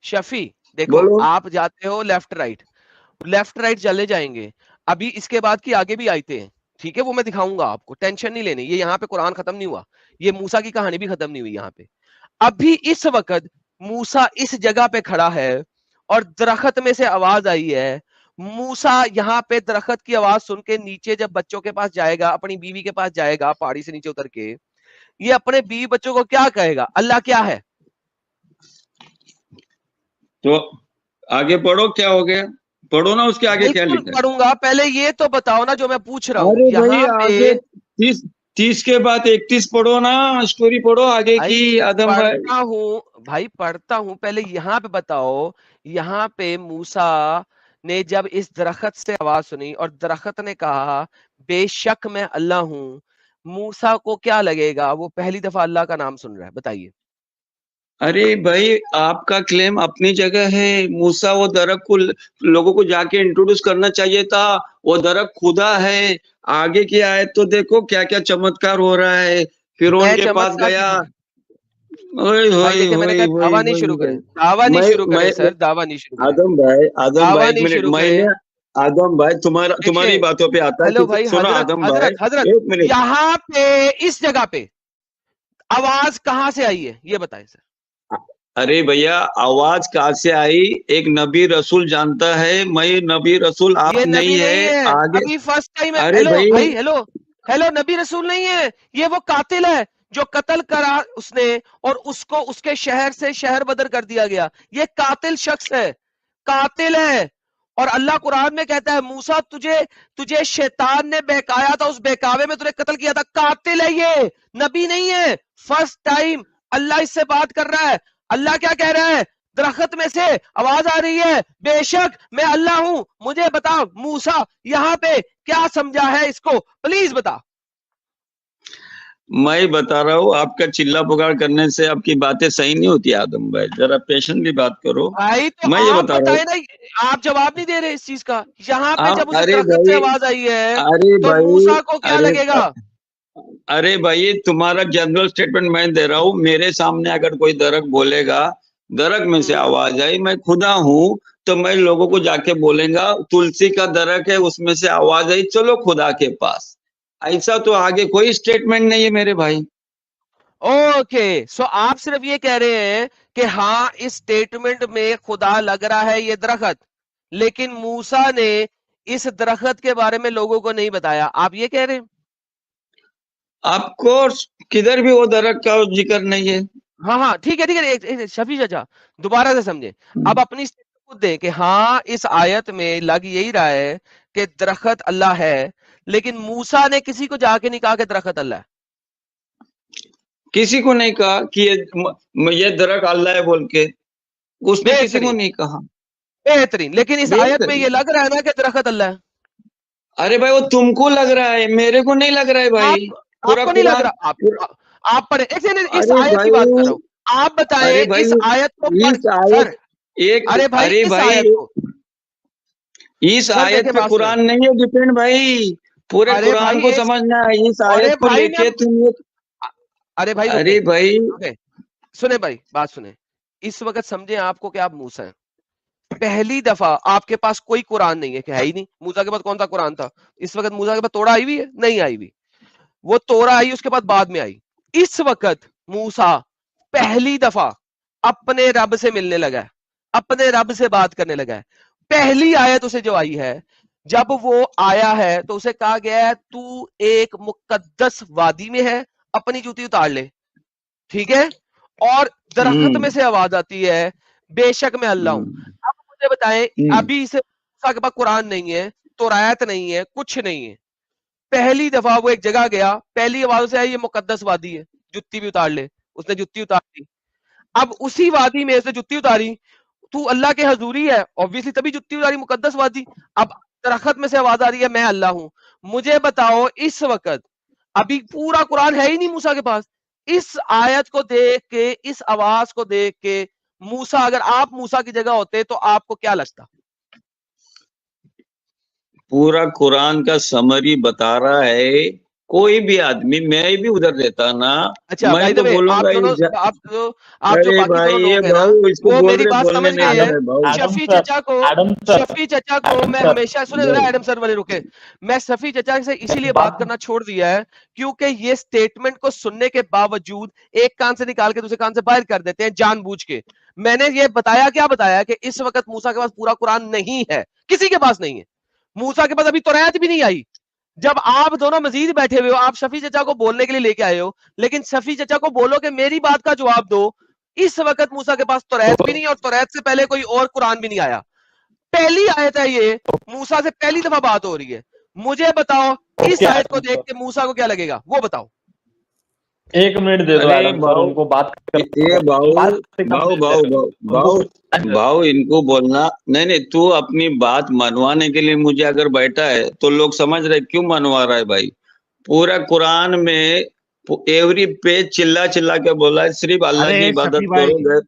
शफी देखो, बोलो। आप जाते हो लेफ्ट राइट चले जाएंगे, अभी इसके बाद की आगे भी आयते हैं, ठीक है, वो मैं दिखाऊंगा आपको, टेंशन नहीं लेनी, ये यहाँ पे कुरान खत्म नहीं हुआ, ये मूसा की कहानी भी खत्म नहीं हुई यहाँ पे। अभी इस वक्त मूसा इस जगह पे खड़ा है और दरख्त में से आवाज आई है। मूसा यहाँ पे दरख्त की आवाज सुन के नीचे जब बच्चों के पास जाएगा, अपनी बीवी के पास जाएगा, पहाड़ी से नीचे उतर के, ये अपने बीवी बच्चों को क्या कहेगा? अल्लाह क्या है? तो आगे पढ़ो, क्या हो गया, पढ़ो ना, उसके आगे क्या बिल्कुल लिखा है। पढ़ूंगा, पहले ये तो बताओ ना जो मैं पूछ रहा हूँ अरे भाई यहाँ आगे पे। 30 के बाद 31 पढ़ो ना, स्टोरी पढ़ो आगे भाई की आदम भाई। पढ़ता हूं, पहले यहाँ पे बताओ, यहाँ पे मूसा ने जब इस दरख्त से आवाज सुनी और दरख्त ने कहा बेशक मैं अल्लाह हूं, मूसा को क्या लगेगा? वो पहली दफा अल्लाह का नाम सुन रहा है, बताइए। अरे भाई आपका क्लेम अपनी जगह है, मूसा वो दरख्त को लोगों को जाके इंट्रोड्यूस करना चाहिए था, वो दरख्त खुदा है। आगे की आयत तो देखो क्या क्या चमत्कार हो रहा है, फिरौन मैं के पास चमत्कार गया। की, ओए भाई होए देखिए, मैंने होए कहा होए दावा नहीं होए शुरू होए। करें, दावा नहीं शुरू मैं करें सर, दावा नहीं शुरू करें, आदम दावा भाई एक नहीं मिनट, शुरू मैंने करें। आदम भाई तुम्हारी देखिए, बातों पे आता है हेलो कि भाई, सुनो हजरत आदम भाई, हजरत हजरत, एक मिनट। यहाँ पे इस जगह पे आवाज कहां से आई है ये बताएं सर। अरे भैया आवाज कहाँ से आई, एक नबी रसूल जानता है, मैं नबी रसूल आप ये नहीं नबी है। नहीं है, आगे अभी फर्स्ट टाइम है। अरे हेलो भाई भाई, हेलो हेलो, नबी रसूल नहीं है, ये वो कातिल है जो कत्ल करा उसने, और उसको उसके शहर से शहर बदर कर दिया गया। ये कातिल शख्स है, कातिल है। और अल्लाह कुरान में कहता है मूसा तुझे शैतान ने बहकाया था, उस बहकावे में तुझे कत्ल किया था। कातिल है ये, नबी नहीं है। फर्स्ट टाइम अल्लाह इससे बात कर रहा है। अल्लाह क्या कह रहा है? दरख्त में से आवाज आ रही है बेशक मैं अल्लाह हूं, मुझे बता मूसा यहाँ पे क्या समझा है इसको, प्लीज बता। मैं बता रहा हूँ, आपका चिल्ला पुकार करने से आपकी बातें सही नहीं होती आदम भाई, जरा पेशेंटली बात करो। भाई तो मैं ये आप बता रहा बताए हूँ, ना, आप जवाब नहीं दे रहे इस चीज का। यहाँ पे आप जब उसे अरे दरख्त से भाई आवाज आई है अरे तो भाई मूसा को क्या अरे लगेगा? अरे भाई तुम्हारा जनरल स्टेटमेंट मैं दे रहा हूँ, मेरे सामने अगर कोई दरख्त बोलेगा, दरख्त में से आवाज आई मैं खुदा हूँ, तो मैं लोगों को जाके बोलेगा तुलसी का दरख्त है उसमें से आवाज आई, चलो खुदा के पास। ऐसा तो आगे कोई स्टेटमेंट नहीं है मेरे भाई। ओके, सो आप सिर्फ ये कह रहे हैं कि हाँ इस स्टेटमेंट में खुदा लग रहा है ये दरख्त, लेकिन मूसा ने इस दरख्त के बारे में लोगों को नहीं बताया, आप ये कह रहे हैं? आपको किधर भी वो दरख्त का जिक्र नहीं है। हाँ हाँ, ठीक है ठीक है, शफी चाचा दोबारा से समझे, अब अपनी स्टेटमेंट खुद दें कि हाँ इस आयत में लग यही रहा है कि दरख्त अल्लाह है, लेकिन मूसा ने किसी को जाके नहीं कहा कि दरख्त अल्लाह है। किसी को नहीं कहा कि ये दरख्त अल्लाह है बोल के, उसने किसी को बेहतरीन नहीं कहा। बेहतरीन, लेकिन इस आयत में ये बेहतरीन। लग रहा है ना कि दरख्त अल्लाह है। अरे भाई वो तुमको लग रहा है, मेरे को नहीं लग रहा है भाई। आप पूरा आपको नहीं लग कुरान रहा? आप पढ़े, एक सेकंड, इस अरे आयत की बात कर रहा हूँ, भाई आप बताएं अरे भाई इस आयत को पढ़ इस सर। आयत एक अरे भाई अरे इस भाई आयत को इस सर आयत देखे पे बात सुने। कुरान नहीं है डिपेंड भाई, पूरे अरे कुरान भाई को एक, समझना है, इस अरे आयत को भाई लेके मैं, तुम ये अरे भाई अरे रुके भाई रुके, सुने भाई बात सुने, इस वक्त समझे आपको कि आप मूसा हैं। पहली दफा आपके पास कोई कुरान नहीं है, कि है ही नहीं, मूसा के पास कौन सा कुरान था? इस वक्त मूसा के पास तोड़ा आई हुई है? नहीं आई हुई, वो तोरा आई उसके बाद में आई। इस वक्त मूसा पहली दफा अपने रब से मिलने लगा है, अपने रब से बात करने लगा है। पहली आयत उसे जो आई है, जब वो आया है तो उसे कहा गया है तू एक मुकद्दस वादी में है, अपनी जूती उतार ले, ठीक है? और दरख्त में से आवाज आती है बेशक मैं अल्लाह हूं। अब मुझे बताएं, अभी इसे मूसा के पास कुरान नहीं है, तौरात नहीं है, कुछ नहीं है, पहली दफा वो एक जगह गया, पहली आवाज से आई ये मुकद्दस वादी है, जुत्ती भी उतार ले, उसने जुत्ती उतार दी। अब उसी वादी में से जुत्ती उतारी, तू अल्लाह के हजूरी है, ऑब्वियसली तभी जुत्ती उतारी, मुकद्दस वादी। अब दरख्त में से आवाज आ रही है मैं अल्लाह हूं। मुझे बताओ इस वक्त, अभी पूरा कुरान है ही नहीं मूसा के पास, इस आयत को देख के, इस आवाज को देख के मूसा, अगर आप मूसा की जगह होते तो आपको क्या लगता? पूरा कुरान का समरी बता रहा है, कोई भी आदमी, मैं भी उधर रहता ना, अच्छा, मैं बाय द तो वे, बोलूंगा आप जो अरे बाकी भाई दोनों ये लोग हैं ना, भाऊ इसको वो बोल मेरी रहे, बात बोलने समझ नहीं गए दे हैं। रहे भाऊ। शफी चचा को मैं हमेशा, सुने जरा एडम सर वाले रुके, मैं शफी चचा से इसीलिए बात करना छोड़ दिया है क्योंकि ये स्टेटमेंट को सुनने के बावजूद एक कान से निकाल के दूसरे कान से बाहर कर देते हैं जानबूझ के। मैंने ये बताया, क्या बताया, कि इस वक्त मूसा के पास पूरा कुरान नहीं है, किसी के पास नहीं है। मूसा के पास अभी तौरात भी नहीं आई। जब आप दोनों मजीद बैठे हुए हो, आप शफी चचा को बोलने के लिए लेके आए हो, लेकिन शफी चचा को बोलो कि मेरी बात का जवाब दो। इस वक्त मूसा के पास तौरात भी नहीं है और तौरात से पहले कोई और कुरान भी नहीं आया। पहली आयत है ये, मूसा से पहली दफा बात हो रही है। मुझे बताओ इस आयत को देख के मूसा को क्या लगेगा, वो बताओ। 1 मिनट दे दो अरे एडम सर, भाऊ, उनको बात ये भाऊ इनको बोलना नहीं, तू अपनी बात मनवाने के लिए मुझे अगर बैठा है तो लोग समझ रहे क्यों मनवा रहा है भाई। पूरा कुरान में एवरी पेज चिल्ला चिल्ला के बोला है सिर्फ अल्लाह की अरे इबादत शफी भाई, करो।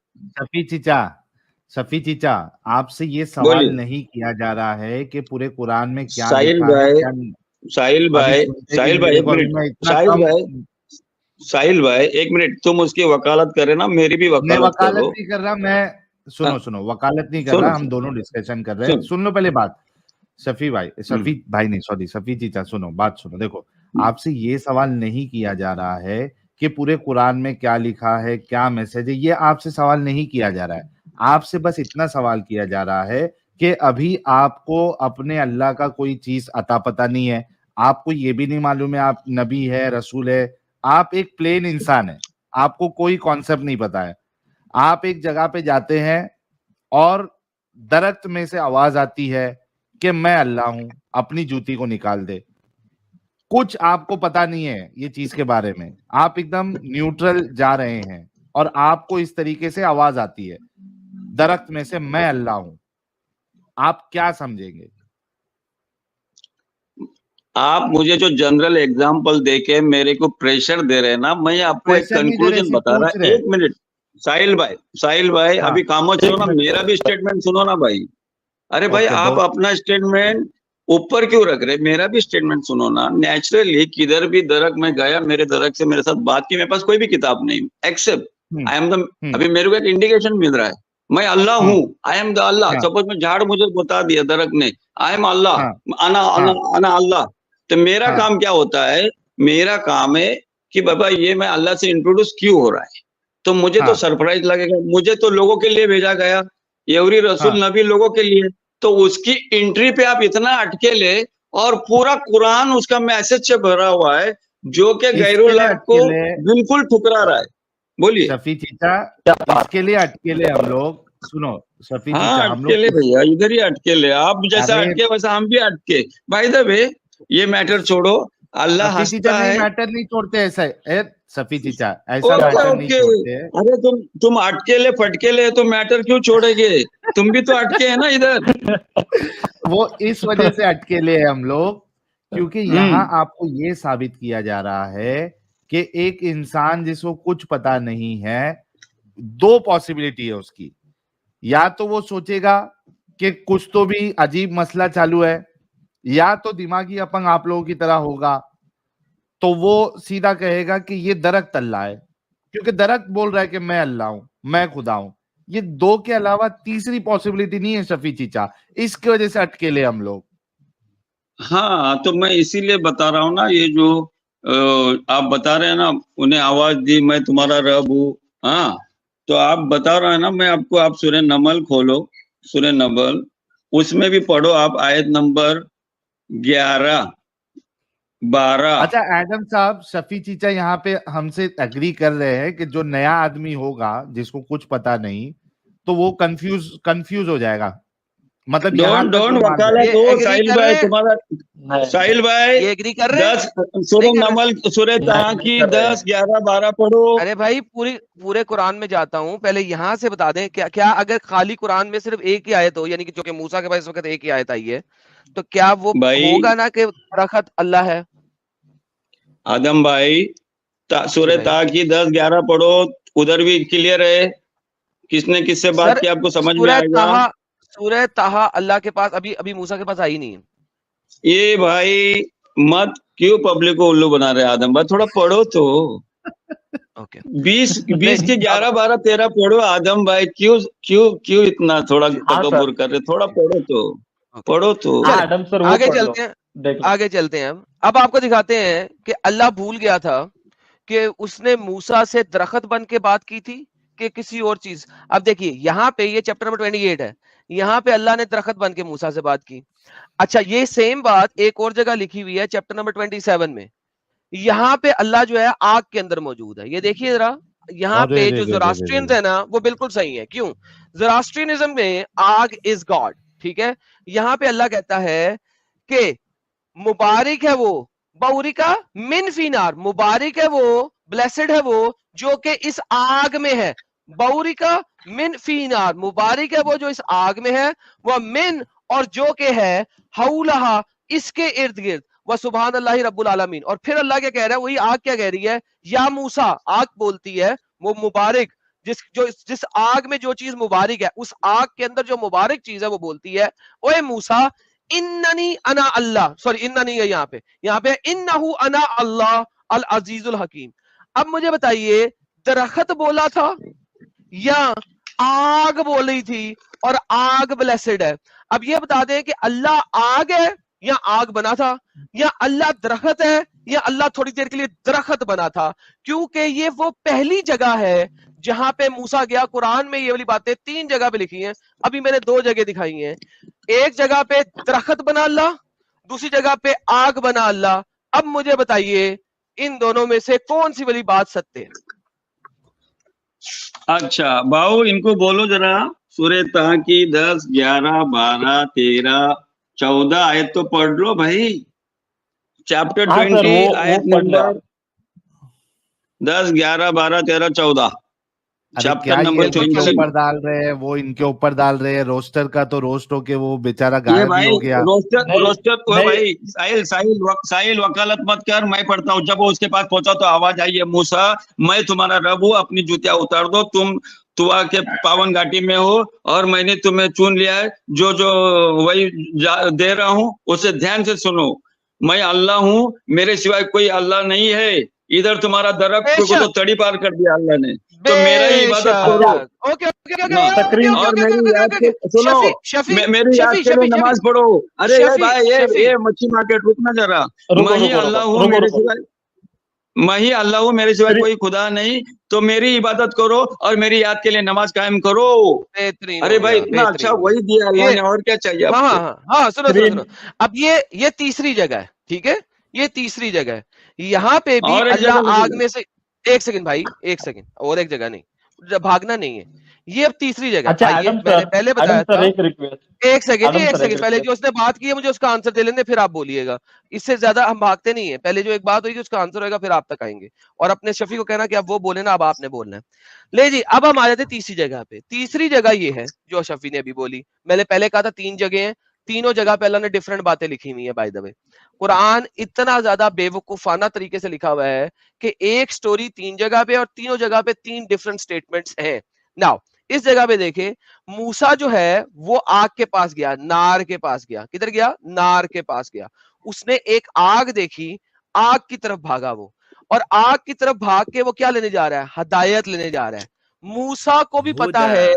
शफी चीचा, आपसे ये सवाल बोलिए नहीं किया जा रहा है कि पूरे कुरान में क्या साहिल लिखा है भाई, क्या नहीं। साहिल अभी भाई, सुनते साहिल भी भाई मेरे एक को, अभी मिनट, मैं इतना कम। साहिल भाई 1 मिनट, तुम उसकी वकालत करे ना, मेरी भी मैं वकालत कर वकालत दो। नहीं कर रहा, मैं सुनो वकालत नहीं कर सुनो, रहा, हम दोनों डिस्कशन कर रहे हैं। सुन लो पहले बात। शफी भाई नहीं, सॉरी, शफी चीचा, सुनो बात सुनो। देखो, आपसे ये सवाल नहीं किया जा रहा है कि पूरे कुरान में क्या लिखा है, क्या मैसेज है, ये आपसे सवाल नहीं किया जा रहा है। आपसे बस इतना सवाल किया जा रहा है कि अभी आपको अपने अल्लाह का कोई चीज अता पता नहीं है, आपको ये भी नहीं मालूम है आप नबी है, रसूल है, आप एक प्लेन इंसान है, आपको कोई कॉन्सेप्ट नहीं पता है। आप एक जगह पे जाते हैं और दरख्त में से आवाज आती है कि मैं अल्लाह हूं, अपनी जूती को निकाल दे। कुछ आपको पता नहीं है ये चीज के बारे में, आप एकदम न्यूट्रल जा रहे हैं और आपको इस तरीके से आवाज आती है दरख्त में से, मैं अल्लाह हूं। आप क्या समझेंगे? आप मुझे जो जनरल एग्जांपल देके मेरे को प्रेशर दे रहे हैं ना, मैं आपको एक प्रेशर नहीं दे रहे, कंक्लूजन सिर्फ बता रहा पूछ हूँ। रहे। 1 मिनट साहिल भाई हाँ, अभी खामोश हो ना, मेरा भी स्टेटमेंट सुनो ना भाई। अरे भाई ओके, आप अपना स्टेटमेंट ऊपर क्यों रख रहे, मेरा भी स्टेटमेंट सुनो ना। नेचुरली किधर भी दरख्त में गया, मेरे दरख्त से मेरे साथ बात की, मेरे पास कोई भी किताब नहीं, एक्सेप्ट आई एम द, अभी मेरे को एक इंडिकेशन मिल रहा है, मैं अल्लाह हूँ, I am the Allah. Suppose में झाड़ मुझे बता दिया दरख्त ने, आई एम अल्लाह, अना अल्लाह, तो मेरा काम क्या होता है, मेरा काम है कि बाबा ये मैं अल्लाह से इंट्रोड्यूस क्यों हो रहा है। तो मुझे तो सरप्राइज लगेगा, मुझे तो लोगों के लिए भेजा गया, एवरी रसूल नबी लोगों के लिए, तो उसकी एंट्री पे आप इतना अटके ले, और पूरा कुरान उसका मैसेज से भरा हुआ है जो कि गैरुल्लाह को बिल्कुल ठुकरा रहा है। बोलिए शफी चीचा, इसके लिए अटके ले हम लोग। सुनो शफी चीचा, हम अटके ले लोग भैया, इधर ही अटके ले, आप जैसा अटके वैसा हम भी अटके। बाय द वे ये मैटर छोड़ो, अल्लाह हंसता है। मैटर नहीं छोड़ते ऐसा है सफी चीचा, ऐसा मैटर नहीं छोड़ते। अरे तुम अटकेले फटकेले तो मैटर क्यों छोड़ेंगे, तुम भी तो अटके है ना इधर। वो इस वजह से अटकेले हैं हम लोग, क्योंकि यहाँ आपको ये साबित किया जा रहा है कि एक इंसान जिसको कुछ पता नहीं है, 2 पॉसिबिलिटी है उसकी। या तो वो सोचेगा कि कुछ तो भी अजीब मसला चालू है, या तो दिमागी अपंग आप लोगों की तरह होगा, तो वो सीधा कहेगा कि ये दरख्त अल्लाह है, क्योंकि दरख्त बोल रहा है कि मैं अल्लाह हूं, मैं खुदा हूं। ये 2 के अलावा तीसरी पॉसिबिलिटी नहीं है शफी चीचा, इसकी वजह से अटकेले हम लोग। हाँ तो मैं इसीलिए बता रहा हूँ ना, ये जो आप बता रहे हैं ना, उन्हें आवाज दी मैं तुम्हारा रब हूँ, हाँ तो आप बता रहे हैं ना, मैं आपको, आप सूरह नमल खोलो, सूरह नमल, उसमें भी पढ़ो आप, आयत नंबर 11, 12। अच्छा एडम साहब, शफी चीचा यहाँ पे हमसे एग्री कर रहे हैं कि जो नया आदमी होगा जिसको कुछ पता नहीं, तो वो कंफ्यूज हो जाएगा। मतलब डोंट वकालत हो साहिल भाई, तुम्हारा साहिल भाई ये एग्री कर रहे हैं? 10 सूरह नमल, सूरह ताहा की 10, 11, 12 पढ़ो। अरे भाई पूरे कुरान में जाता हूँ, पहले यहाँ से बता दें क्या अगर खाली कुरान में सिर्फ एक ही आयत हो, यानी कि जो कि मूसा के पास इस वक्त एक ही आयत आई है, तो क्या वो होगा ना कि दरख्त अल्लाह है? आदम भाई सूरह भाई। ता की 10-11 पढ़ो, उधर भी क्लियर है किसने किससे बात सर की, आपको समझ में सूरह आएगा। ताहा, सूरह ताहा अल्लाह के पास अभी मूसा के पास आई नहीं है। ये भाई मत क्यों पब्लिक को उल्लू बना रहे आदम भाई, थोड़ा पढ़ो तो। ओके 20 नहीं के अब 11, 12, 13 पढ़ो आदम भाई, क्यों क्यों क्यों इतना थोड़ा हाँ तकब्बुर सर, कर रहे, थोड़ा पढ़ो तो, ओके पढ़ो तो। हाँ चले एडम सर वो आगे पढ़ लो, चलते हैं, देख लो। आगे चलते हैं। अब आपको दिखाते हैं कि अल्लाह भूल गया था कि उसने मूसा से दरख्त बन के बात की थी कि किसी और चीज। अब देखिए यहाँ पे ये चैप्टर नंबर 28 है, यहाँ पे अल्लाह ने दरख्त बन के मूसा से बात की। अच्छा ये सेम बात एक और जगह लिखी हुई है चैप्टर नंबर 27 में, यहाँ पे अल्लाह जो है आग के अंदर मौजूद है। ये देखिए जरा, यहाँ अरे पे रे जो रे रे रे ज़ोरास्ट्रियंस रे। है ना वो बिल्कुल सही है। क्यों? ज़ोरास्ट्रियनिज्म में आग इज गॉड, ठीक है। यहाँ पे अल्लाह कहता है कि मुबारक है वो बाउरिका मिन फिनार, मुबारक है वो, ब्लेसेड है वो जो कि इस आग में है। बाउरिका मिन फिनार, मुबारक है वो जो इस आग में है, वह मिन और जो के है हौलहा इसके इर्द गिर्द, वह सुभान अल्लाह रब्बुल आलमीन। और फिर अल्लाह क्या कह रहा है, वही आग क्या कह रही है, या मूसा, आग बोलती है वो मुबारक, जिस आग में जो चीज मुबारक है, उस आग के अंदर जो मुबारक चीज है वो बोलती है ओए मूसा इन्ननी अना अल्लाह, सॉरी इन्ना नहीं है यहाँ पे इन्नहु अना अल्लाह अल अजीजुल हकीम। अब मुझे बताइए दरख्त बोला था या आग बोल रही थी, और आग ब्लेसेड है। अब ये बता दें कि अल्लाह आग है या आग बना था, या अल्लाह दरख्त है या अल्लाह थोड़ी देर के लिए दरख्त बना था। क्योंकि ये वो पहली जगह है जहां पे मूसा गया। कुरान में ये वाली बातें 3 जगह पे लिखी हैं, अभी मैंने 2 जगह दिखाई हैं। एक जगह पे दरख्त बना अल्लाह, दूसरी जगह पे आग बना अल्लाह। अब मुझे बताइए इन दोनों में से कौन सी वाली बात सत्य है? अच्छा बाबू इनको बोलो जरा, सूरह ता की 10, 11, 12, 13, 14 आयत तो पढ़ लो भाई। चैप्टर हाँ सर 20 आयत वो पढ़ लिया। नंबर 10, 11, 12, 13, 14, अरे चैप्टर क्या ये नंबर बिल्कुल इनके 20। ऊपर डाल रहे हैं, वो इनके ऊपर डाल रहे हैं। रोस्टर का तो रोस्ट होके वो बेचारा ये गायब ही भाई हो गया। रोस्टर नहीं रोस्टर ओ नहीं भाई, साहिल वकालत मत कर, मैं पढ़ता हूँ। जब वो उसके पास पहुंचा तो आवाज आई है, मूसा मैं तुम्हारा रब हूँ, अपनी जूतियां उतार दो, तुम तुआ के पावन घाटी में हो और मैंने तुम्हें चुन लिया है, जो जो वही दे रहा हूँ उसे ध्यान से सुनो। मैं अल्लाह हूँ, मेरे सिवाय कोई अल्लाह नहीं है। इधर तुम्हारा दरख्त को तो बेशक तड़ी पार कर दिया अल्लाह ने, तो मेरा ही इबादत करो। अच्छा बेशक ओके ओके ओके हाँ, ओके तकरीर ओके और ओके मेरी याद ओके के सुनो, शफी शफी मेरी याद शफी के लिए शफी नमाज पढ़ो। अरे ये शफी भाई शफी ये मच्छी मार्केट रुकना जरा। रुको मैं ही रुको अल्लाह रुको हूँ, रुको मेरे रुको सिवाय मैं ही अल्लाह हूँ, मेरे सिवाय तकरीर कोई खुदा नहीं, तो मेरी इबादत करो और मेरी याद के लिए नमाज कायम करो। बेहतरीन अरे हो भाई गया, इतना अच्छा बेहतरीन हो वही दिया गया। अल्लाह ये ने, और क्या चाहिए हाँ हाँ आपको। हाँ हाँ, सुनो सुनो तकरीर सुनो। अब ये तीसरी जगह है, ठीक है, ये तीसरी जगह है। यहाँ पे भी और एक अल्लाह जगह आग लिखिए। में से, एक सेकंड भाई, एक सेकंड, और एक जगह नहीं, भागना नहीं है। ये अब तीसरी जगह। अच्छा आइए मैंने पहले एडम बताया सर था, एक रिक्वेस्ट, एक सेकंड जी, एडम एक सर एक सेकंड, पहले जो रिक्वेस्ट। उसने बात की है मुझे उसका आंसर दे लेने, फिर आप बोलिएगा। इससे ज्यादा हम भागते नहीं है, पहले जो एक बात होगी उसका आंसर होगा, फिर आप तक आएंगे। और अपने शफी को कहना कि अब वो बोले ना, अब आपने बोलना है। ले जी, अब हम आ जाते तीसरी जगह पे। तीसरी जगह ये है जो शफी ने अभी बोली। मैंने पहले कहा था 3 जगह हैं, तीनों जगह पे अल्लाह ने डिफरेंट बातें लिखी हुई है। बाय द वे कुरान इतना ज्यादा बेवकूफाना तरीके से लिखा हुआ है कि एक स्टोरी 3 जगह पे और तीनों जगह पे 3 डिफरेंट स्टेटमेंट्स हैं। नाउ इस जगह पे देखे, मूसा जो है वो आग के पास गया, नार के पास गया। किधर गया? नार के पास गया। उसने एक आग देखी, आग की तरफ भागा वो, और आग की तरफ भाग के वो क्या लेने जा रहा है? हदायत लेने जा रहा है। मूसा को भी पता है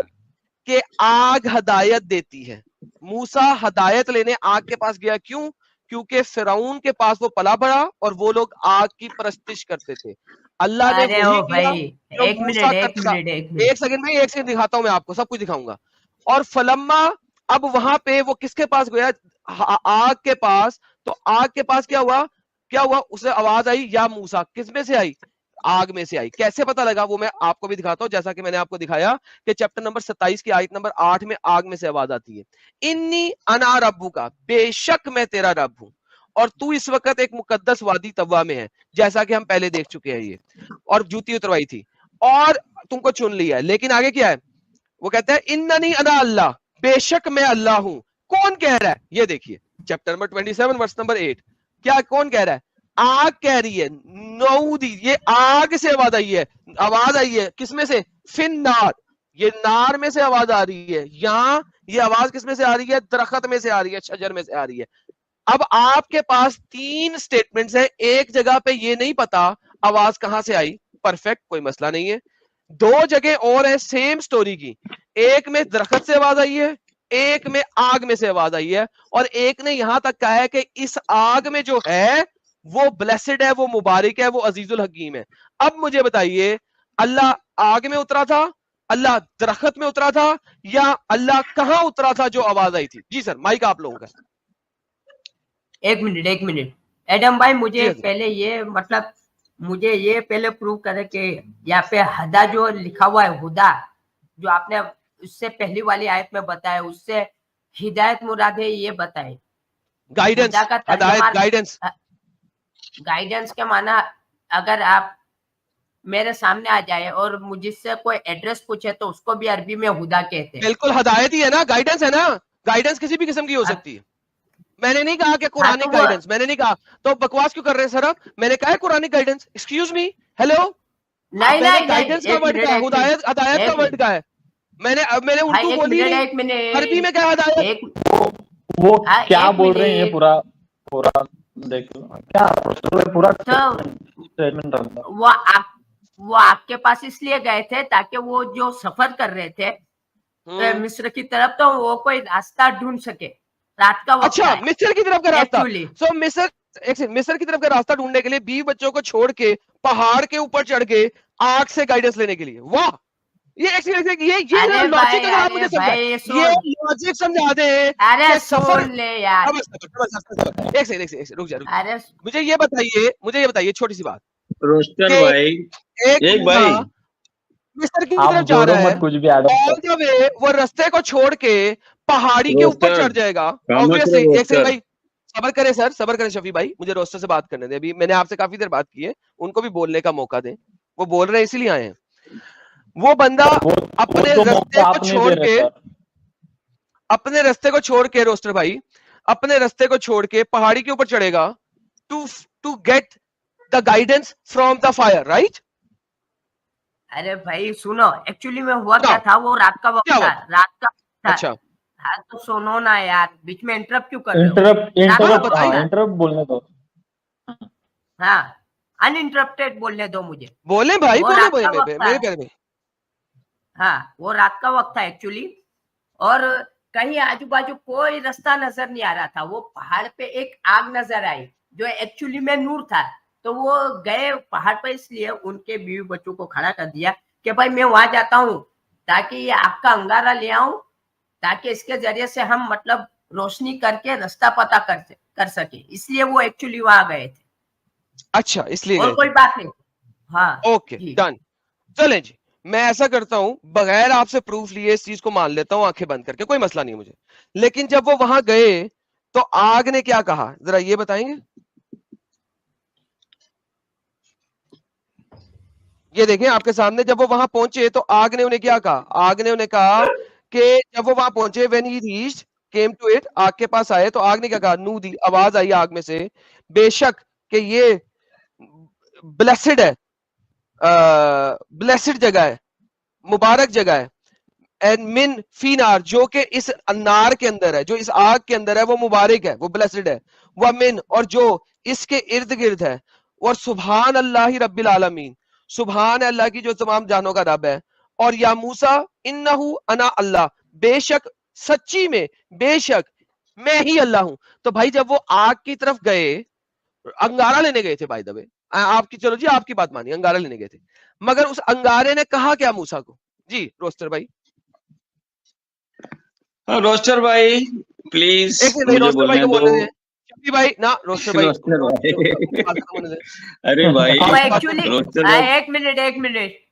कि आग हदायत देती है। मूसा हदायत लेने आग के पास गया। क्यों? क्योंकि फिरौन के पास वो पला बड़ा और वो लोग आग की परस्तिश करते थे। अल्लाह ने अरे वही ओ किया भाई, जो एक मूसा मिनट एक करता था। मिनट एक एक मिनट सेकंड भाई, एक सेकंड दिखाता हूं मैं आपको, सब कुछ दिखाऊंगा। और फलम्मा, अब वहां पे वो किसके पास गया? आग के पास। तो आग के पास क्या हुआ? क्या हुआ? उसे आवाज आई या मूसा। किस में से आई? आग में से आई। कैसे पता लगा वो मैं आपको भी दिखाता हूं, जैसा कि मैंने आपको दिखाया कि चैप्टर नंबर 27 की आयत नंबर 8 में आग में से आवाज आती है, इन्नी अना रब्बू का, बेशक मैं तेरा रब हूं, और तू इस वक्त एक मुकद्दस वादी तवा में है, जैसा कि हम पहले देख चुके हैं ये, और जूती उतरवाई थी और तुमको चुन लिया है। लेकिन आगे क्या है? वो कहता है इन्ननी अना अल्लाह, बेशक मैं अल्लाह हूं। कौन कह रहा है? ये देखिए चैप्टर नंबर 27 वर्स नंबर 8। क्या कौन कह रहा है? आग कह रही है, नऊदी, ये आग से आवाज आई है, आवाज आई है किसमें से, फिन नार, ये नार में से आवाज आ रही है। यहां ये आवाज किसमें से आ रही है, दरख्त में से आ रही है, शजर में से आ रही है। अब आपके पास 3 स्टेटमेंट्स हैं, एक जगह पे ये नहीं पता आवाज कहां से आई, परफेक्ट, कोई मसला नहीं है। 2 जगह और है सेम स्टोरी की, एक में दरख्त से आवाज आई है, एक में आग में से आवाज आई है, और एक ने यहां तक कहा है कि इस आग में जो है वो ब्लेसेड है, वो मुबारक है, वो अजीजुल हकीम है। अब मुझे बताइए, अल्लाह आग में उतरा था, अल्लाह दरख्त में उतरा था, या अल्लाह कहां उतरा था जो आवाज आई थी? जी सर, माइक आप लोगों का। एक मिनट एडम भाई, मुझे जी, पहले ये मतलब मुझे ये पहले प्रूव करे कि यहाँ पे हदा जो लिखा हुआ है, हुदा जो आपने उससे पहली वाली आयत में बताया, उससे हिदायत मुराद है, ये बताए। गाइडेंस, हुदा का हदायत, तर्जुमा गाइडेंस। गाइडेंस के माना, अगर आप मेरे सामने आ जाए और मुझसे कोई एड्रेस पूछे तो उसको भी अरबी में हुदा कहते हैं। बिल्कुल हदायत ही है ना, गाइडेंस है ना, गाइडेंस किसी भी किस्म की हो सकती है। मैंने नहीं कहा कि कुरानिक तो गाइडेंस, मैंने नहीं कहा, तो बकवास क्यों कर रहे हैं सर आप? मैंने कहा है Quranic guidance, excuse me, hello, नहीं गाइडेंस का वर्ड क्या है, हदायत, हदायत का वर्ड क्या है? मैंने उर्दू बोली नहीं, एक मिनट अरबी में क्या हदायत? वो हाँ, क्या एक बोल रहे हैं, ये मिनट। पूरा पूरा देखो क्या पूरा तो स्टेटमेंट रखता है। वो आपके पास इसलिए गए थे ताकि वो जो सफर कर रहे थे मिस्र की तरफ, तो वो कोई रास्ता ढूंढ सके। रात का वक्त अच्छा, है मिस्र की तरफ का रास्ता, एक्चुअली। सो मिस्र की तरफ का रास्ता ढूंढने के लिए 20 बच्चों को छोड़ के पहाड़ के ऊपर चढ़ के आग से गाइडेंस लेने के लिए, वाह, ये अरे लॉजिक भाई, अगर आप मुझे अरे भाई, ये लॉजिक समझा दे अरे कि सफर, सुन ले यार। एक सेकंड रुक जा। अरे मुझे ये बताइए छोटी सी बात, रोस्टर कि भाई, एक बंदा भाई, मिस्र की आप तरफ जा जोड़ो रहा है, मत कुछ भी आदम ऑल द वे वो रास्ते को छोड़ के पहाड़ी के ऊपर रोस्टर, चढ़ जाएगा, खामोश ऑब्वियसली। रहो एक सेकंड रोस्टर। भाई, सबर करें सर, सबर करें शफी भाई, मुझे रोस्टर से बात करने दें, अभी मैंने आपसे काफी देर बात की है, उनको भी बोलने का मौका दें, वो बोल रहे हैं इसीलिए आए हैं। वो बंदा अपने तो रास्ते मौका को आप नहीं छोड़ दे रहे के, सर। अपने रास्ते को छोड़ के, रोस्टर भाई, अपने रास्ते को छोड़ के पहाड़ी के ऊपर चढ़ेगा to get the guidance from the fire, right? अरे भाई सुनो, एक्चुअली में हुआ क्या था, वो रात का वक्त क्या था, हुआ? रात का था। अच्छा, हाँ तो सुनो ना यार, बीच में इंटरप्ट क्यों कर रहे हो? बताइए। इंटरप्ट बोलने दो। हाँ, अनइंटरप्टेड बोलने दो मुझे। बोले भाई, वो बोले रात बोले का वक्त मेरे था। प्यारे में। हाँ, वो रात का वक्त था एक्चुअली, और कहीं आजू बाजू कोई रास्ता नजर नहीं आ रहा था। वो पहाड़ पे एक आग नजर आई जो एक्चुअली में नूर था। तो वो गए पहाड़ पे, इसलिए उनके बीवी बच्चों को खड़ा कर दिया कि भाई मैं वहां जाता हूँ ताकि ये आग का अंगारा ले आऊं, ताकि इसके जरिए से हम मतलब रोशनी करके रास्ता पता कर सके। इसलिए वो एक्चुअली वहां गए थे, अच्छा, इसलिए और गए कोई थे। बात नहीं। हाँ ओके, डन। चलें जी, मैं ऐसा करता हूं, बगैर आपसे प्रूफ लिए इस चीज को मान लेता हूं, आंखें बंद करके, कोई मसला नहीं मुझे। लेकिन जब वो वहां गए तो आग ने क्या कहा, जरा ये बताएंगे? ये देखें आपके सामने, जब वो वहां पहुंचे तो आग ने उन्हें क्या कहा? आग ने उन्हें कहा कि जब वो वहां पहुंचे, when he reached, came to it, आग के पास आए तो आग ने क्या कहा? नूदी, आवाज आई आग में से, बेशक कि ये ब्लेसेड है, ब्लेसेड जगह है, मुबारक जगह है, एंड मिन फीनार, जो कि इस नार के अंदर है, जो इस आग के अंदर है, वो मुबारक है, वो ब्लेसेड है, वह मिन, और जो इसके इर्द गिर्द है, और सुभान अल्लाह रब्बिल आलमीन, सुभान अल्लाह की जो तमाम जानों का रब है, और या मूसा इन्नहु अना अल्लाह, बेशक सच्ची में, बेशक मैं ही अल्लाह हूं। तो भाई जब वो आग की तरफ गए, अंगारा लेने गए थे, बाय द वे, आपकी, चलो जी आपकी बात मानिए, अंगारा लेने गए थे, मगर उस अंगारे ने कहा क्या मूसा को? जी रोस्टर भाई। हाँ रोस्टर भाई प्लीज एक नहीं, मुझे रोस्टर भाई बोलने को दो। बोलने दे, शफी भाई ना, रोस्टर भाई रोस्टर भाई, बात खत्म होने दे। अरे भाई वो एक्चुअली रोस्टर भाई, एक मिनट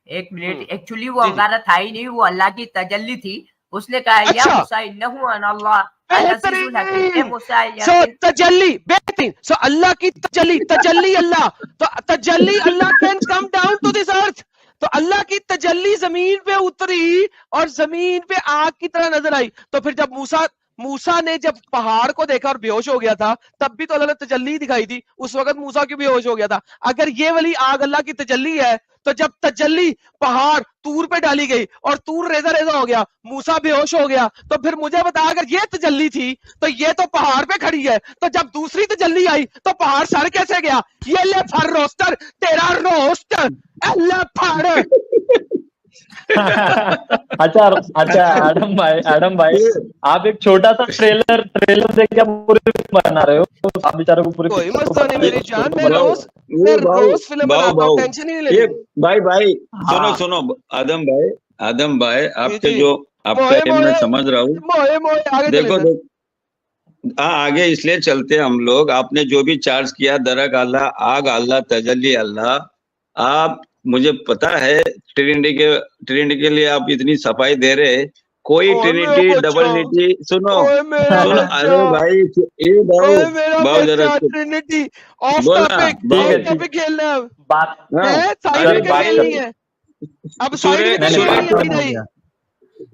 एक्चुअली वो जी, जी। अंगारा था ही नहीं, वो अल्लाह की तजल्ली थी। उसने कहा या अच्छा। मूसा इन्नहु अनल्लाह अल-अज़ीज़ुल हकीम। ए मूसा या सो तजल्ली, बेहतरीन, सो अल्लाह की तजल्ली अल्लाह, तो तजल्ली Allah can come down to this earth, तो अल्लाह की तजल्ली जमीन पे उतरी और जमीन पे आग की तरह नजर आई। तो फिर जब मूसा मूसा ने जब पहाड़ को देखा और बेहोश हो गया था, तब भी तो अल्लाह ने तजल्ली दिखाई थी, उस वक्त मूसा क्यों बेहोश हो गया था? अगर ये वाली आग अल्लाह की तजल्ली है, तो जब तजल्ली पहाड़ तूर पे डाली गई और तूर रेजा रेजा हो गया, मूसा बेहोश हो गया, तो फिर मुझे बता, अगर ये तजल्ली थी तो ये तो पहाड़ पे खड़ी है, तो जब दूसरी तजल्ली आई तो पहाड़ सड़ कैसे गया? ये ले फर रोस्टर, तेरा रोस्ट, अल्लाह फाड़। अच्छा अच्छा, एडम भाई आप एक छोटा सा ट्रेलर देख के आप पूरी फिल्म बना रहे हो, आप बेचारों को पूरी कोई फिल्म मसला नहीं मेरी जान, मैं भाऊ, रोज फिल्म भाऊ, बनाता हूँ, भाऊ, टेंशन ही नहीं ये लेनी। भाई सुनो हाँ। सुनो, आदम भाई आपके जी। जो आपका मोए एम मैं मोए समझ रहा हूँ। मोए आगे चले देखो सर। हाँ, आगे इसलिए चलते हम लोग, आपने जो भी चार्ज किया, दरक अल्लाह, आग अल्लाह, तजल्ली अल्लाह, आप मुझे पता है ट्रिनिटी के लिए आप इतनी सफाई दे रहे, कोई ओए मेरा ट्रिनिटी बच्चा, डबल निटी सुनो ओए मेरा सुनो, बच्चा, अरे भाई ये ओए मेरा भाव जरा बच्चा, ट्रिनिटी ऑफ बोल ना, टॉपिक, भाऊ। ऑफ टॉपिक खेलना है, बात साइड अरे विकेट भाई, खेलनी है, अब साइड सुरेश विकेट नहीं, खेलनी है खत्म अभी हो नहीं। गया।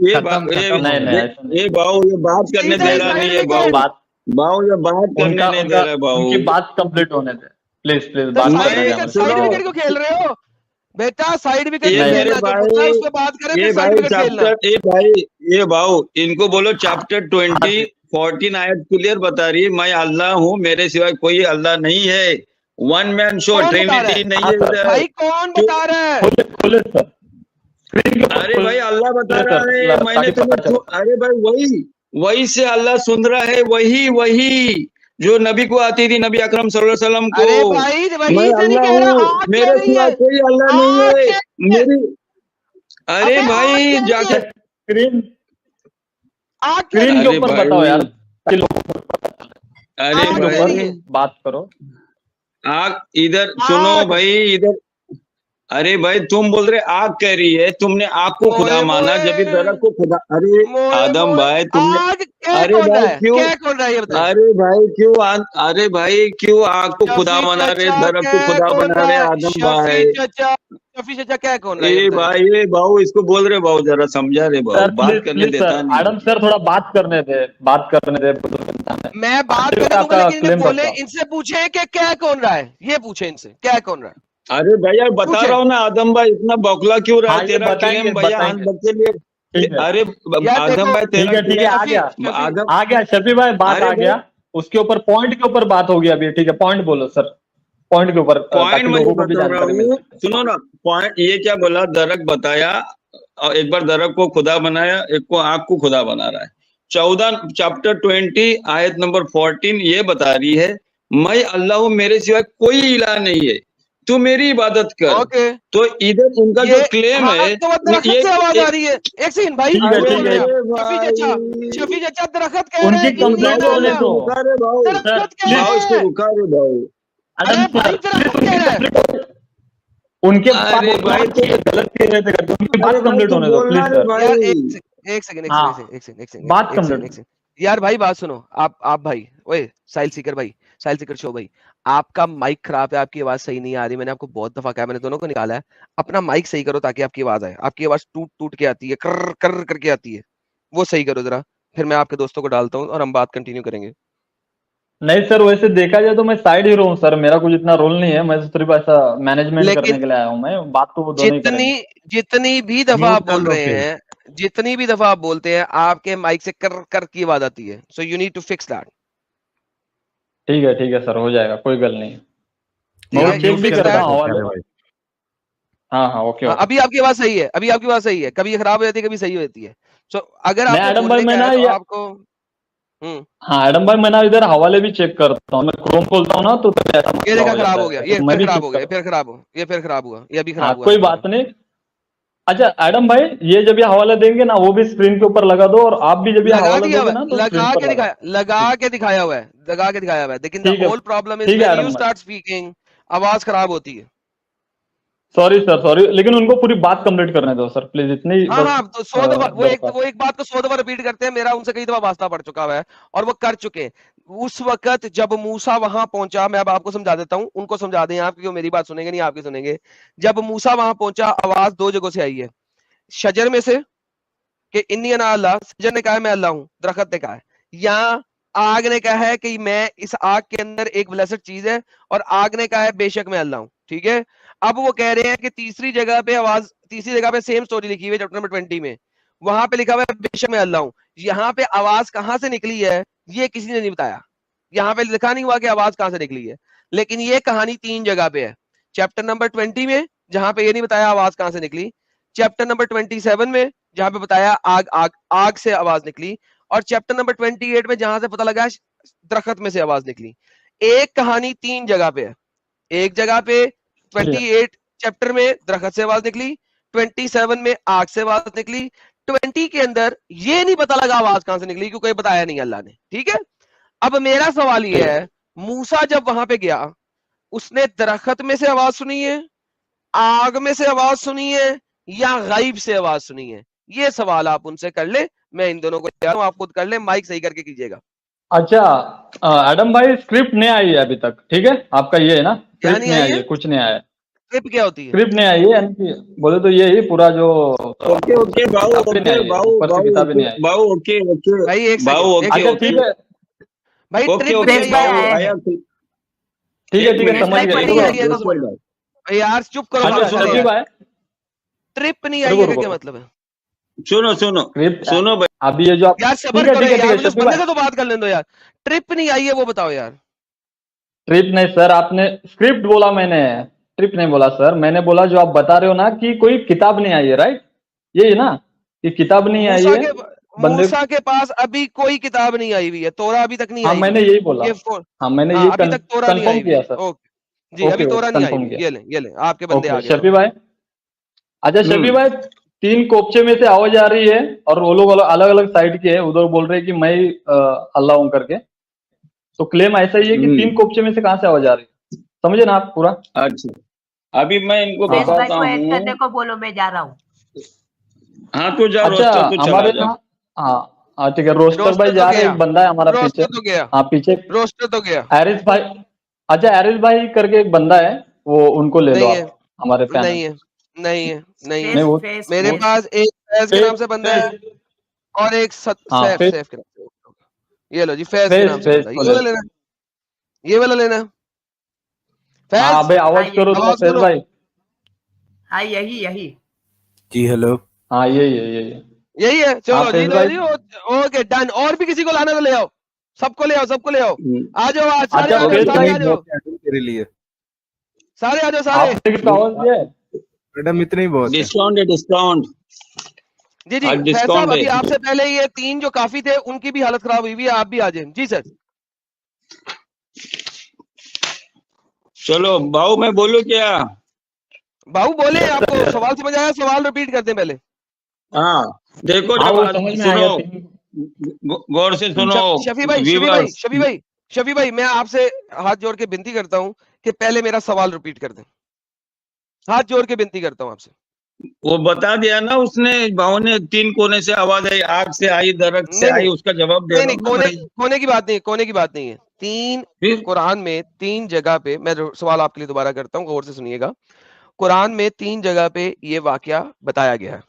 ये खत्म बा- ये खत्म हो नहीं, गया। ऐसा नहीं। ये भाऊ ये बात करने दे रहा नहीं है भाऊ, बात भाऊ ये बात करने उनका नहीं दे उनका रहा है भाऊ। उनकी बात कंप्लीट होने दे, प्लीज तो बात मैं- करने दे हमें। साइड सुनो। विकेट क्यों खेल रहे हो बेटा? साइड विकेट ये नहीं मेरे खेलना, जो भाई, मुद्दा है उस पर बात करें, ये फिर साइड भाई विकेट खेलना। चैप्टर, ये भाऊ इनको बोलो चैप्टर 20 हाँ, 14 आयत क्लियर बता रही है, मैं अल्लाह हूँ, मेरे सिवाय कोई अल्लाह नहीं है, वन मैन शो, कौन बता रहा ट्रिनिटी है? नहीं हाँ, है सर। इधर। भाई कौन बता रहा है? खोले सर, स्क्रीन के ऊपर अरे खोले भाई अल्लाह बता सर, रहा है, ताकि मैंने पता तुम्हें चले। अरे भाई वही से अल्लाह सुन रहा है, वही जो नबी को आती थी, नबी अकरम सल्लल्लाहु अलैहि वसल्लम को। अरे भाई मैं वही से नहीं अल्लाह कह रहा, हूँ, आग कह मेरे रही सिवा है, कोई अल्लाह नहीं आग है कह रही है। मेरी। अरे अबे भाई आग कह रही जाके है, स्क्रीन आग कह स्क्रीन रही के अरे ऊपर भाई, बताओ यार, ताकि लोगों को पता चले। अरे आग स्क्रीन के कह रही ऊपर है। बात करो। आग इधर सुनो आग। भाई इधर। अरे भाई तुम बोल रहे आग कह रही है, तुमने आग को खुदा मोए माना, मोए, जब भी दरख्त को खुदा। अरे मोए आदम मोए, भाई तुमने, आग कह अरे कौन रहा भाई है? क्यों, कह कौन रहा है ये बताइए? अरे भाई क्यों अरे भाई क्यों आग को खुदा शफी बना रहे, चचा दरख्त को कह खुदा कौन बना रहा रहे है? आदम भाई। शफी चचा कह कौन रहा है ये ए बताइए? भाई ये भाऊ इसको बोल रहे भाऊ, जरा समझा रहे भाऊ, सर बात प्लीज करने प्लीज देता सर, नहीं। एडम सर थोड़ा बात करने दे बुजुर्ग इंसान है। मैं बात फिर करने दूंगा, आपका लेकिन इन्हें क्लेम बोले, रखता हूँ। इनसे पूछे कि क्या कौन रहा है, ये पूछे इनसे क्या कौन रहा है। अरे भैया बता पूछे। रहा हूँ ना, आदम भाई इतना बौखला क्यों रहा हाँ, है, ये तेरा बताएंगे, क्लेम भैया हाथ बताएंगे। बच्चे लिए। ठीक है, अरे यार आदम देखो, भाई तेरा ठीक है, आ गया आदम, आ गया शफी भाई, बात अरे आ गया, उसके ऊपर पॉइंट के ऊपर बात होगी अभी। ठीक है, पॉइंट बोलो सर, पॉइंट के ऊपर, पॉइंट ताकि मैं लोगों को भी बता रहा जानकारी मिल हूँ, सके। सुनो ना, पॉइंट ये क्या बोला, दरक बताया, और एक बार दरक को खुदा बनाया, एक को आग को खुदा बना रहा है। 14 चैप्टर 20 आयत नंबर 14 ये बता रही है, मैं अल्लाह हूँ, मेरे सिवा कोई इलाह नहीं है, तू मेरी इबादत कर। ओके, तो इधर उनका जो क्लेम हाँ, है, तो वो दरख्त ये से आवाज आ रही है। एक सेकंड भाई, ठीक है, बोल ठीक रहे है। हैं। शफी चचा दरख्त कह रहे उनकी हैं कि कंप्लेंट ये होने ना- दो। रुका रे भाऊ, दरख्त कह भाऊ रहे इसको हैं। रुका रे भाऊ। अरे एडम भाई सर, दरख्त प्लीज कह रहा है। उनके अरे भाई बात गलत कह रहे थे करके, उनकी बात अरे भाई कंप्लीट तू होने दो बोलना प्लीज रे सर। भाई। यार एक सेकंड हाँ, बात एक कंप्लीट। सेकंड यार भाई बात सुनो, आप भाई, ओए साहिल सीकर भाई, साहिल सीकर शो भाई, आपका माइक खराब है, आपकी आवाज सही नहीं आ रही, मैंने आपको बहुत दफा कहा, मैंने दोनों को निकाला है, अपना माइक सही करो ताकि आपकी आवाज आए। आपकी आवाज टूट टूट के आती है, कर कर करके आती है, वो सही करो जरा, फिर मैं आपके दोस्तों को डालता हूँ और हम बात कंटिन्यू करेंगे। नहीं सर, वैसे देखा जाए तो मैं साइड हीरो हूँ सर, मेरा कुछ इतना रोल नहीं है, मैं सिर्फ ऐसा मैनेजमेंट लेकिन करने के लिए आया हूँ। मैं बात तो वो दोनों ही करेंगे। जितनी भी दफा Mute आप कर बोल लो रहे फिर। हैं, जितनी भी दफा आप बोलते हैं, आपके माइक से कर कर की आवाज आती है, so you need to fix that. ठीक है सर, हो जाएगा, कोई गल नहीं। मैं ठीक वो है, चेक you भी fix करता that? हूँ अरे हवाले। भाई हाँ ओके ओके। अभी आपकी आवाज सही है, अभी आपकी आवाज सही है, कभी खराब हो जाती है, कभी सही हो जाती है। सो अगर मैं आपको एडम बोलने भाई, मैं का ना है तो ये, आपको हाँ एडम भाई, मैं ना इधर हवाले भी चेक करता हूँ, मैं क्रोम खोलता हूँ ना तो ऐसा ये मसला देखा हो खराब जाता हो गया, है, ये तो मैं फिर भी खराब चेक हो गया, करता फिर खराब हो, ये फिर खराब हुआ, ये अभी हूँ। हाँ खराब हुआ। कोई बात नहीं। अच्छा एडम भाई, ये जब ये हवाला देंगे ना, वो भी स्क्रीन के ऊपर लगा दो, और आप भी जब ये लगा हवाला दिया दोगे हुआ ना है, तो स्क्रीन पर लगा। लगा के दिखाया हुआ है, लगा के दिखाया हुआ है, लेकिन द ठीक है, होल प्रॉब्लम इज ठीक है व्हेन एडम यू भाई। स्टार्ट स्पीकिंग आवाज खराब होती है। सॉरी सर, सॉरी, लेकिन उनको पूरी बात कंप्लीट करने दो सर, प्लीज, इतनी हाँ बस हाँ, तो 100 दफा दरख्वास्त। वो एक बात को 100 दफा रिपीट करते हैं, मेरा उनसे कई दफा वास्ता पड़ चुका हुआ है और वो कर चुके हैं। उस वक्त जब मूसा वहां पहुंचा, मैं अब आपको समझा देता हूं, उनको समझा दें आप, क्योंकि मेरी बात सुनेंगे नहीं, आपकी सुनेंगे। जब मूसा वहां पहुंचा, आवाज दो जगहों से आई है, शजर में से कि इन्नी अना अल्लाह, शजर ने कहा है मैं अल्लाह हूं, दरख्त ने कहा है, यहाँ आग ने कहा है कि मैं इस आग के अंदर एक ब्लेस्ड चीज है, और आग ने कहा है बेशक मैं अल्लाह हूं। ठीक है, अब वो कह रहे हैं कि तीसरी जगह पे सेम स्टोरी लिखी हुई है चैप्टर नंबर 20 में, वहां पे लिखा हुआ है बेशक मैं अल्लाह हूं। यहाँ पे आवाज कहां से निकली है ये किसी ने नहीं बताया, यहाँ पे लिखा नहीं हुआ कि आवाज कहां से निकली है, लेकिन ये कहानी 3 जगह पे है। चैप्टर नंबर 20 में जहां पे ये नहीं बताया आवाज कहां से निकली, चैप्टर नंबर 27 में जहां पे बताया आग आग आग से आवाज निकली, और चैप्टर नंबर 28 में जहां से पता लगा दरख्त में से आवाज निकली। एक कहानी 3 जगह पे है। एक जगह पे 28 चैप्टर में दरख्त से आवाज निकली, 27 में आग से आवाज निकली, 20 के अंदर ये नहीं पता लगा आवाज कहां से निकली क्योंकि बताया नहीं अल्लाह ने। ठीक है, अब मेरा सवाल ये है, मूसा जब वहां पे गया उसने दरख्त में से आवाज सुनी है, आग में से आवाज सुनी है, या गायब से आवाज सुनी है? ये सवाल आप उनसे कर ले, मैं इन दोनों को तैयार हूं, आप खुद कर ले, माइक सही करके कीजिएगा। अच्छा एडम भाई, स्क्रिप्ट नहीं आई है अभी तक, ठीक है, आपका ये है ना, क्या स्क्रिप्ट नहीं नहीं आई आई है? है, कुछ नहीं आया है, स्क्रिप्ट क्या होती है? स्क्रिप्ट नहीं आई है, यानी कि बोले तो ये ही पूरा जो ओके ओके बाऊ, किताबें नहीं आई ओके है, बाऊ ऊपर से बाऊ किताबें नहीं आई। बाऊ, ओके ओके भाई एक बाऊ, सेकंड, ओके अच्छा ओके ठीक है, भाई ओके ट्रिप ओके नहीं भाई आई बाऊ है। आया आया। है। ठीक है, एक मिनट समझ ट्रिप गया, नहीं रुको आई है तो ईश्वर भाई, भाई यार चुप करो अच्छा बात सुनो करो शफी यार। भाई, ट्रिप नहीं आई रुको है का रुको, क्या मतलब है? सुनो सुनो स्क्रिप्ट सुनो भाई, अभी ये जो आप, यार सबर करो ठीक यार, है मुझे उस शफी बंदे भाई, से तो बात कर लेने दो यार। ट्रिप नहीं आई है वो बताओ यार। ट्रिप नहीं सर, आपने स्क्रिप्ट बोला, मैंने ट्रिप नहीं बोला सर, मैंने बोला जो आप बता रहे हो ना कि कोई किताब नहीं आई है, राइट, यही ना, कि किताब नहीं आई मूसा है के बंदे। मूसा के पास अभी कोई किताब नहीं आई हुई है, तोरा अभी तक नहीं हाँ आई हुई मैंने है। यही बोला, ये फोन, हाँ मैंने हाँ ये अभी तक तोरा नहीं कंफर्म आई हुई किया है। सर। ओके जी, अभी ओके तोरा नहीं आई कंफर्म हुई। किया। ये ले आपके बंदे आ ओके गए। शफी भाई, अच्छा शफी हम्म भाई, 3 कोपचे में से आवाज आ रही है और वो लोग अलग अलग साइड के हैं, उधर बोल रहे हैं कि मैं ही अल्लाह हूं करके, तो क्लेम ऐसा ही है कि 3 कोपचे में से कहाँ से आवाज आ रही है, समझे ना आप पूरा? अच्छा अभी मैं इनको हाँ, फेस भाई बताता को ऐड हूँ। करने को बोलो, मैं जा रहा हूँ। हाँ तू जा, अच्छा रोस्टर तू चला हमारे जा। यहाँ, हाँ हाँ ठीक है, रोस्टर रोस्टर भाई तो जा रहे हैं, गया, एक बंदा है हमारा पीछे, रोस्टर तो गया, हाँ पीछे रोस्टर तो गया। एरिस भाई, अच्छा एरिस भाई करके एक बंदा है, वो उनको ले लो नहीं है, आप हमारे पैनल। नहीं है, नहीं है, नहीं है। नहीं वो फेस मेरे फेस पास एक फैज के नाम से बंदा है और एक हाँ सैफ फेस, सैफ के नाम से। ये लो जी, फैज के फेस नाम से फेस बंदा, को ये ले वाला लो। लेना, ये वाला लेना। हाँ फैज भाई आवाज हाँ, करो तो आवाज फेस सुनो। भाई, हाँ यही यही जी हेलो। हाँ यही है यही है। यही है, चलो हाँ जी फेस लो भाई, जी। ओके डन, और भी किसी को लाना तो ले आओ, सबको ले आओ, सबको ले आओ। आ जाओ आज, सारे अच्छा आ जाओ, फेस सारे भाई, आ जाओ, तेरे लिए सारे आ जाओ, सारे। आपने किसका आवाज दिया है? मैडम इतने ही बहुत है। डिस्काउंट है डिस्काउंट, जी जी आज फैज डिस्काउंट साहब, अभी है। आपसे पहले ये 3 जो काफी थे उनकी भी हालत खराब हुई हुई है, आप भी आ जाए। जी सर। चलो बाऊ मैं बोलूं क्या? बाबू बोले, आपको सवाल समझ आया? सवाल रिपीट कर दें पहले। हाँ देखो हाँ जब वो समझ में आ गया, सुनो, गौर से सुनो शफी भाई, व्यूअर्स। शफी भाई मैं आपसे हाथ जोड़ के विनती करता हूं कि पहले मेरा सवाल रिपीट कर दें, हाथ जोड़ के विनती करता हूं आपसे। वो बता दिया ना उसने, बाऊ ने 3 कोने से आवाज आई, आग से आई, दरख्त से नहीं आई, नहीं उसका जवाब दे नहीं रहा नहीं, हूँ ना भाई। कोने की बात नहीं, कोने की बात नहीं है। 3 फिर कुरान में 3 जगह पे, मैं सवाल आपके लिए दोबारा करता हूं, गौर से सुनिएगा। कुरान में 3 जगह पे ये वाकया बताया गया है।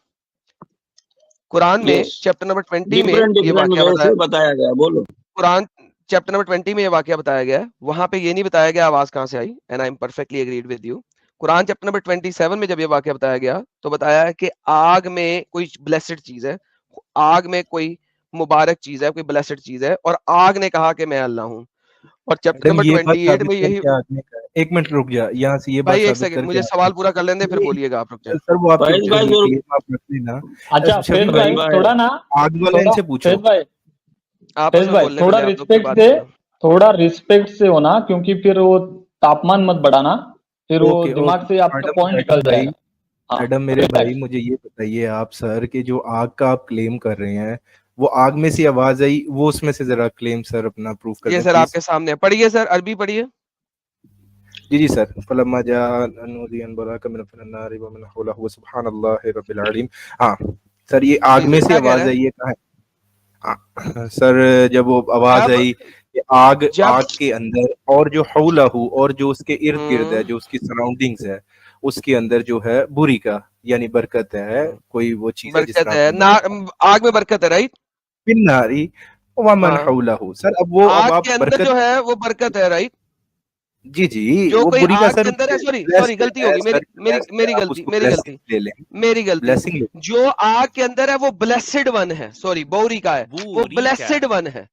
कुरान में चैप्टर नंबर 20 में डिफरेंट ये डिफरेंट वाकया वे बताया, से बताया गया, बोलो। कुरान चैप्टर नंबर 20 में ये वाकया बताया गया है, वहां पे ये नहीं बताया गया आवाज कहां से आई, and I am perfectly agreed with you. Quran chapter number 27 में जब ये वाकया बताया गया तो बताया है कि आग में कोई ब्लेस्ड चीज है, आग में कोई मुबारक चीज है, कोई ब्लेस्ड चीज है, और आग ने कहा कि मैं अल्लाह हूं। और चैप्टर मैडम नंबर ये बात 28 साबित में यही, करके आगे का, एक मिनट रुक जा, यहाँ से ये बात भाई एक साबित सेकंड करके मुझे सवाल पूरा कर लेने, फिर नहीं, बोलिएगा आप, रुक जाए। सर वो आपके फैज भाई जो क्लेम आप रख लेना। अच्छा शफी फेस भाई भाई थोड़ा ना, आग वाले इनसे पूछो। फेस भाई, आपस फेस में भाई बोलने थोड़ा वाले आप लोग, फिर रिस्पेक्ट बात से, करो। थोड़ा रिस्पेक्ट से होना, क्योंकि फिर वो तापमान मत बढ़ाना, फिर वो ओके दिमाग से आपका मैडम, पॉइंट निकल भाई जाएगा। हाँ मैडम मेरे भाई मुझे ये बताइए आप सर कि जो आग का आप क्लेम कर रहे हैं वो आग में से आवाज आई, वो उसमें से जरा क्लेम सर अपना प्रूव कर ये दें सर प्लीज। आपके सामने पढ़िए सर, अरबी पढ़िए। जी सर। फलम्मा जा नूदियन बराका मिन फन्नारि व मिन हौलहु सुब्हानल्लाहि रब्बिल आलमीन। हाँ सर ये आग जी में सर, से क्या कह आवाज रहे आई हैं? है, कहाँ है? सर जब वो आवाज जब आई कि आग जब आग के अंदर और जो हौलहु और जो उसके इर्द गिर्द है, जो उसकी सराउंडिंग्स है, उसके अंदर जो है बुरी का यानी बरकत है, कोई वो चीज है जिस बरकत तरह है आपने ना, बताया आग में बरकत है, राइट? फिन्नारी, वमन हाँ। हौलहु। सर अब वो, अब आग आप के अंदर बरकत, जो है वो बरकत है, राइट? जी जी, जो वो कोई बुरी का आग सर के अंदर है, सॉरी सॉरी ब्लेस्ड गलती है होगी मेरी सर, मेरी ब्लेस्ड है, मेरी आप गलती उसको मेरी गलती ब्लेसिंग ले लें, मेरी गलती। ब्लेसिंग ले। जो आग के अंदर है वो ब्लेसेड वन है, सॉरी बौरी का है, वो ब्लेसेड वन है।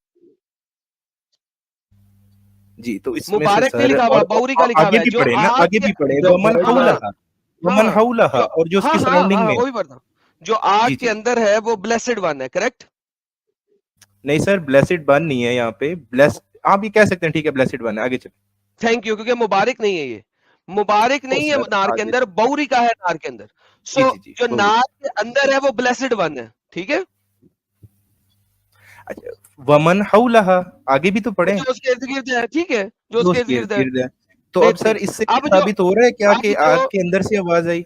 जी, तो इसमें से मुबारक नहीं सर, लिखा हुआ, और बौरी का लिखा आगे हुआ है। भी जो पढ़े ना, आग आगे के भी पढ़े, अच्छा वमन फैज भाई, हौलहा, वमन हाँ हौलहा, जो और जो हाँ उसकी हाँ सराउंडिंग हाँ में वो है। भी पढ़ता। जो आग जी के जी, अंदर है वो ब्लेसेड वन है, करेक्ट? नहीं सर, ब्लेसिड वन नहीं है यहाँ पे, ब्लेस, आप ये कह सकते हैं, ठीक है, ब्लेसिड वन है, आगे चलिए। थैंक यू, क्योंकि मुबारक नहीं है ये, मुबारक ओ नहीं है सर, नार के आगे, अंदर, बौरी का है नार के अंदर। जी सो जी जी, जो बोलिए। नार के अंदर है वो ब्लेसेड वन है, ठीक है? अच्छा, वमन हौलहा, आगे भी तो वो पढ़े, जो उसके इर्द गिर्द है, ठीक है, जो जो उसके इर्द उसके इर्द गिर्द है। गिर्द है। तो अब सर बेहतरीन। इससे अब ये जो साबित हो रहा है क्या अब कि जो आग के अंदर से आवाज आई?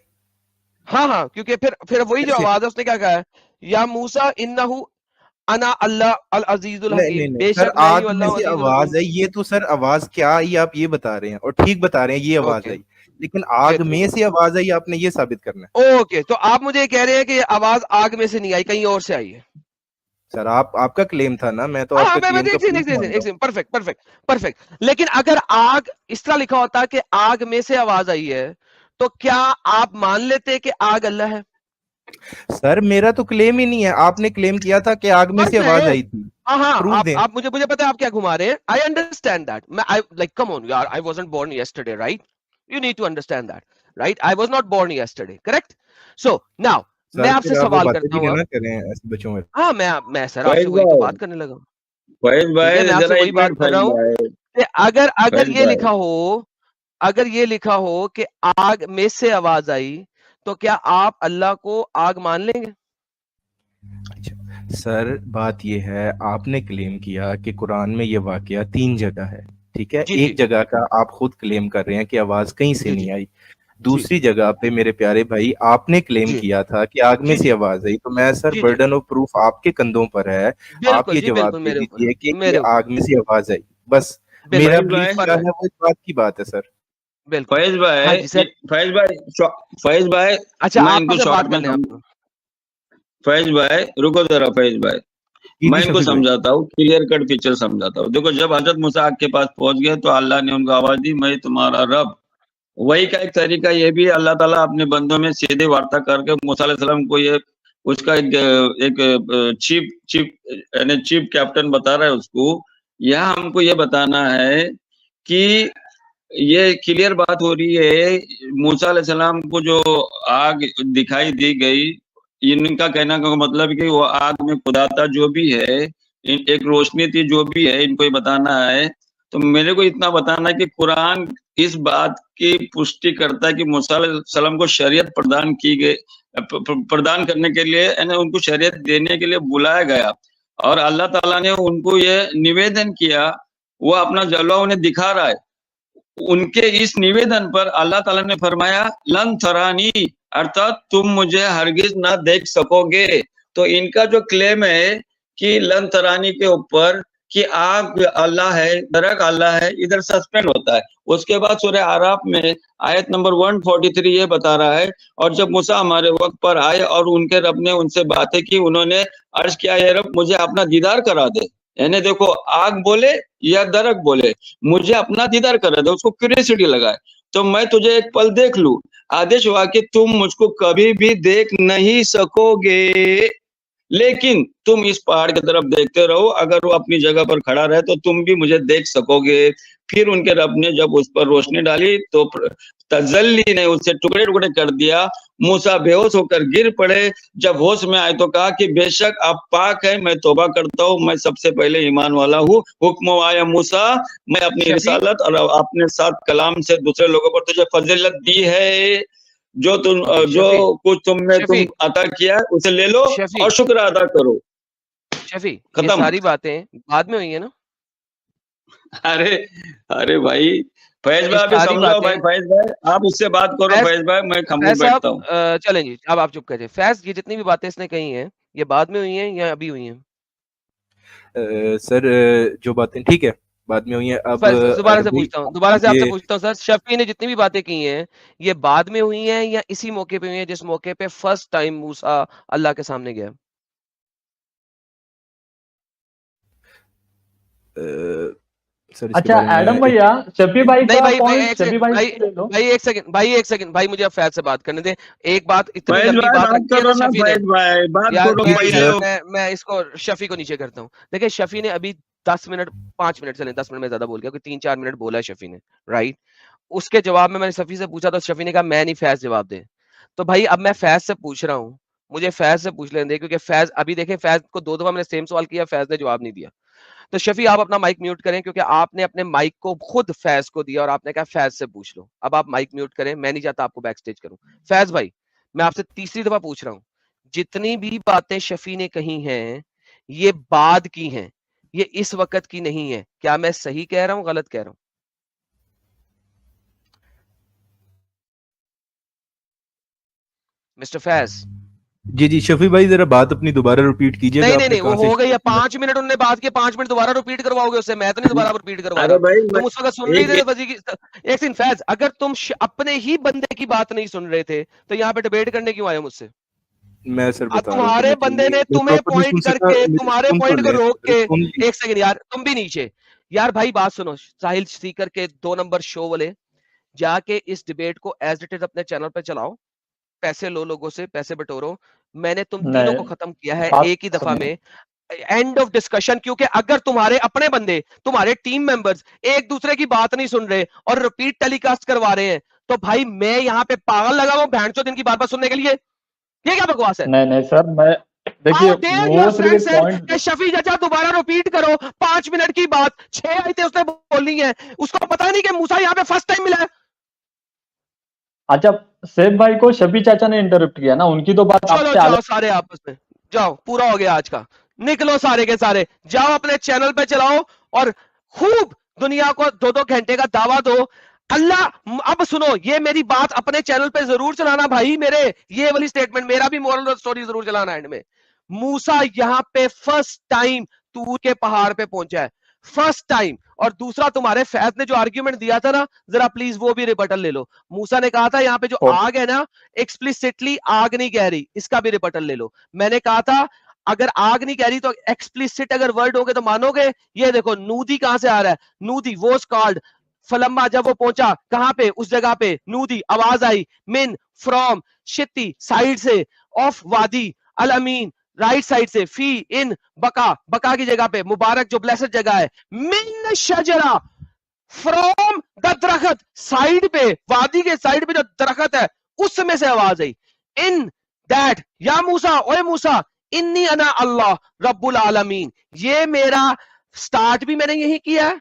हाँ हाँ, क्योंकि फिर वही जो कैसे? आवाज है उसने क्या कहा है, या मूसा इन्नहु अना अल्लाह अल अजीजुल नहीं नहीं हकीम, नहीं सर, बेशक मैं ही आग में अल्लाह से अजीजुल आवाज हकीम। आई, ये तो सर आवाज क्या आई आप ये बता रहे हैं, और ठीक बता रहे हैं, ये आवाज ओके, आई, लेकिन आग बेहतरीन। में से आवाज आई, आपने ये साबित करना है। ओके, तो आप मुझे कह रहे हैं कि ये आवाज आग में से नहीं आई, कहीं और से आई है? सर आप, आपका क्लेम था ना, मैं तो हाँ आपका मैं क्लेम का प्रूफ मांग रहा हूँ। Perfect perfect perfect. लेकिन अगर आग इस तरह लिखा होता कि आग में से आवाज आई है, तो क्या आप मान लेते कि आग अल्लाह है? सर मेरा तो क्लेम ही नहीं है, आपने क्लेम किया था कि आग में से आवाज आई थी, हाँ हाँ, प्रूफ दें। आप मुझे मुझे पता है आप क्या घुमा रहे हैं। I understand that. मैं आई लाइक कम ऑन यार, I wasn't born yesterday, right? You need to understand that, right? I was not born yesterday, correct? So now मैं सर आपसे फिर आप वो सवाल बातें करता भी हूँ अब। ना करें ऐसे बच्चों में। हाँ मैं सर आपसे फैज वही तो भाई, बात करने लगा हूँ, फैज ठीक है? भाई मैं आपसे जरा वही एक बात मिनट, कर फैज रहा हूँ भाई, कि अगर फैज ये भाई, लिखा हो, अगर ये लिखा हो कि आग में से आवाज आई, तो क्या आप अल्लाह को आग मान लेंगे? अच्छा सर, बात ये है, आपने क्लेम किया कि कुरान में ये वाकया 3 जगह है, ठीक है, जी एक जी जगह का आप खुद क्लेम कर रहे हैं कि आवाज कहीं से जी नहीं जी आई, जी दूसरी जगह पे मेरे प्यारे भाई आपने क्लेम जी किया था कि आग में जी से जी आवाज आई, तो मैं sir ji ji burden of proof आपके कंधों पर है, आप बिल्कुल ये जी, जवाब बिल्कुल दे मेरे ऊपर दीजिए कि मेरे ऊपर आग में से आवाज आई, बस। मेरा बिल्कुल फैज बिलीफ भाई, क्या है परफेक्ट वो इस बात की बात है सर। बिल्कुल। फैज हाँ भाई, जी सर। फैज भाई, फैज भाई, अच्छा मैं आप इनको आपसे बात शॉर्ट कर में लें आप। फैज भाई रुको जरा, फैज भाई जी मैं जी इनको शफीक भाई। समझाता हूँ, क्लियर कट पिक्चर समझाता हूँ। देखो, जब हजरत मूसा आग के पास पहुंच गए तो अल्लाह ने उनको आवाज दी, मैं तुम्हारा रब। वही का एक तरीका ये भी है, अल्लाह ताला अपने बंदों में सीधे वार्ता करके मूसा अलैहि सलाम को ये उसका एक चीफ चीफ यानी चीफ कैप्टन बता रहा है उसको। यह हमको ये बताना है कि ये क्लियर बात हो रही है, मूसा अलैहि सलाम को जो आग दिखाई दी गई, इनका कहना का मतलब है कि वो आग में खुदा था जो भी है, एक रोशनी थी जो भी है, इनको ये बताना है। तो मेरे को इतना बताना है कि कुरान इस बात की पुष्टि करता है कि मूसा अलैहि सलाम को शरीयत प्रदान की गई, प्रदान करने के लिए यानी उनको शरीयत देने के लिए बुलाया गया, और अल्लाह ताला ने उनको ये निवेदन किया, वो अपना जलवा उन्हें दिखा रहा है। उनके इस निवेदन पर अल्लाह ताला ने फरमाया लन थरानी, अर्थात तुम मुझे हरगिज ना देख सकोगे। तो इनका जो क्लेम है कि लन थरानी के ऊपर कि आग अल्लाह है, दरक अल्लाह है, इधर सस्पेंड होता है। उसके बाद सूरह आराफ में आयत नंबर 143 ये बता रहा है, और जब मूसा हमारे वक्त पर आए और उनके रब ने उनसे बातें की, उन्होंने अर्ज किया, ये रब मुझे अपना दीदार करा दे। यानी देखो, आग बोले या दरक बोले, मुझे अपना दीदार करा दे, उसको क्यूरियोसिटी लगाए, तो मैं तुझे एक पल देख लूं। आदेश हुआ कि तुम मुझको कभी भी देख नहीं सकोगे, लेकिन तुम इस पहाड़ की तरफ देखते रहो, अगर वो अपनी जगह पर खड़ा रहे तो तुम भी मुझे देख सकोगे। फिर उनके रब ने जब उस पर रोशनी डाली तो तजल्ली ने उसे टुकड़े टुकड़े कर दिया। मूसा बेहोश होकर गिर पड़े। जब होश में आए तो कहा कि बेशक आप पाक है, मैं तौबा करता हूँ, मैं सबसे पहले ईमान वाला हूँ। हुक्म आया मूसा, मैं अपनी शफीक रिसालत और अपने साथ कलाम से दूसरे लोगों पर तुझे फजीलत दी है। जो जो शफीक कुछ तुम शफीक अता किया है उसे ले लो और शफीक शुक्र अदा करो। शफीक ये खत्म। सारी बातें बाद में हुई है ना? अरे, अरे भाई, फैज ये भाई अभी सारी समझाओ भाई, बातें फैज भाई आप उससे बात करो, फैज फैज भाई मैं खामोश फैज साहब बैठता हूँ। चलें जी, अब आप चुप करिए। फैज ये जितनी भी बातें इसने कही हैं, ये बाद में हुई हैं या अभी हुई हैं? सर जो बातें ठीक है बाद में हुई है, अब फैज दोबारा से अरबी पूछता हूँ, दोबारा से आपसे ये पूछता हूँ सर, शफी ने जितनी भी बातें की हैं, ये बाद में हुई हैं या इसी मौके पे हुई हैं जिस मौके पे फर्स्ट टाइम मूसा अल्लाह के सामने गया? सर इसके अच्छा बारे में एडम भैया, शफी भाई नहीं का भाई, पॉइंट शफी भाई भाई से ले लो। भाई एक सेकंड भाई, मुझे अब फैज से बात करने दे। एक बात, इतनी फैज लंबी भाई बात बात रखी है करो ना ना, शफी ने। फैज भाई बात यार करो मैं पहले। मैं इसको शफी को नीचे करता हूँ। देखिए शफी ने अभी 10 मिनट 5 मिनट चले, 10 मिनट में ज्यादा बोल गया, क्योंकि 3-4 मिनट बोला है शफी ने, राइट। उसके जवाब में मैंने शफी से पूछा तो शफी ने कहा मैं नहीं, फैज जवाब दे। तो भाई अब मैं फैज से पूछ रहा हूँ, मुझे फैज से पूछ लेने दे, क्योंकि फैज अभी देखें, फैज को 2 दफा मैंने सेम सवाल किया, फैज ने जवाब नहीं दिया। तो शफी आप अपना माइक म्यूट करें, क्योंकि आपने अपने माइक को खुद फैज को दिया और आपने कहा फैज से पूछ लो। अब आप माइक म्यूट करें, मैं नहीं चाहता आपको बैक स्टेज करूं। फैज भाई मैं आपसे तीसरी दफा पूछ रहा हूं, जितनी भी बातें शफी ने कही हैं ये बाद की हैं, ये इस वक्त की नहीं है। क्या मैं सही कह रहा हूं, गलत कह रहा हूं? मिस्टर फैज। जी जी शफी भाई जरा बात अपनी दोबारा रिपीट कीजिएगा। नहीं नहीं आपने नहीं, वो कहाँ से हो गई है 5 मिनट उन्होंने बात की, 5 मिनट दोबारा रिपीट करवाओगे उससे? मैं तो नहीं दोबारा रिपीट करवा अरे रहा। भाई तुम उस वक्त सुन नहीं एक रहे थे वजी की। एक सेकंड फैज, अगर तुम अपने ही बंदे की बात नहीं सुन रहे थे तो यहाँ पे डिबेट करने क्यों आए मुझसे? मैं सर बता रहा हूँ तुम्हारे बंदे ने तुम्हें पॉइंट करके, तुम्हारे पॉइंट को रोक के, एक सेकंड यार, तुम भी नीचे। यार भाई बात सुनो, साहिल सीकर के 2 नंबर शो वाले, जाके इस डिबेट को एज इट इज अपने चैनल पे चलाओ, पैसे लो लोगों से, पैसे बटोरो। मैंने तुम तीनों नहीं को खत्म किया है बात एक ही दफा सुनिए। में, एंड ऑफ डिस्कशन। क्योंकि अगर तुम्हारे अपने बंदे, तुम्हारे टीम मेंबर्स एक दूसरे की बात नहीं सुन रहे और रिपीट टेलीकास्ट करवा रहे हैं, तो भाई मैं यहाँ पे पागल लगा हुआ भैंचोद इनकी बात सुनने के लिए? ये क्या बकवास है? नहीं नहीं सर, मैं देखिए How dare वो your सिर्फ friend एक said पॉइंट। कि शफी चाचा दोबारा रिपीट करो, 5 मिनट की बात, 6 आयतें उसने बोलनी है, उसको पता नहीं कि मूसा यहाँ पे फर्स्ट टाइम मिला है। अच्छा सेब भाई को शफी चाचा ने इंटरप्ट किया ना, उनकी तो बात चलो आपसे जाओ अलग। सारे आपस में, जाओ, पूरा हो गया आज का, निकलो सारे के सारे, जाओ अपने चैनल पे चलाओ और खूब दुनिया को 2-2 घंटे का दावा दो। अल्लाह, अब सुनो, ये मेरी बात अपने चैनल पे जरूर चलाना भाई, मेरे ये वाली स्टेटमेंट, मेरा भी मोरल स्टोरी जरूर चलाना एंड में। मूसा यहाँ पे फर्स्ट टाइम तूर के पहाड़ पे पहुंचा है, फर्स्ट टाइम। और दूसरा, तुम्हारे फैज ने जो आर्ग्यूमेंट दिया था ना, जरा प्लीज वो भी रिबटल ले लो। मूसा ने कहा था यहाँ पे जो आग है ना, एक्सप्लिसिटली आग नहीं कह रही, इसका भी रिबटल ले लो। मैंने कहा था अगर आग नहीं कह रही तो एक्सप्लिसिट अगर वर्ड होगे तो मानोगे। ये देखो नूदी कहां से आ रहा है, नूदी वो कॉल्ड फलम्मा, जब वो पहुंचा कहां पे, उस जगह पे नूदी, आवाज आई, मिन, फ्रॉम, शित्ती साइड से, ऑफ वादी, अल अमीन राइट साइड से, फी, इन, बका, बका की जगह पे, मुबारक जो ब्लेसड जगह है, मिन शजरा, फ्रॉम द दरख्त, साइड पे, वादी के साइड पे जो दरख्त है उसमें से आवाज आई, इन दैट या मूसा, ओए मूसा, इन्नी अना अल्लाह रब्बुल आलमीन। ये मेरा स्टार्ट भी मैंने यही किया है,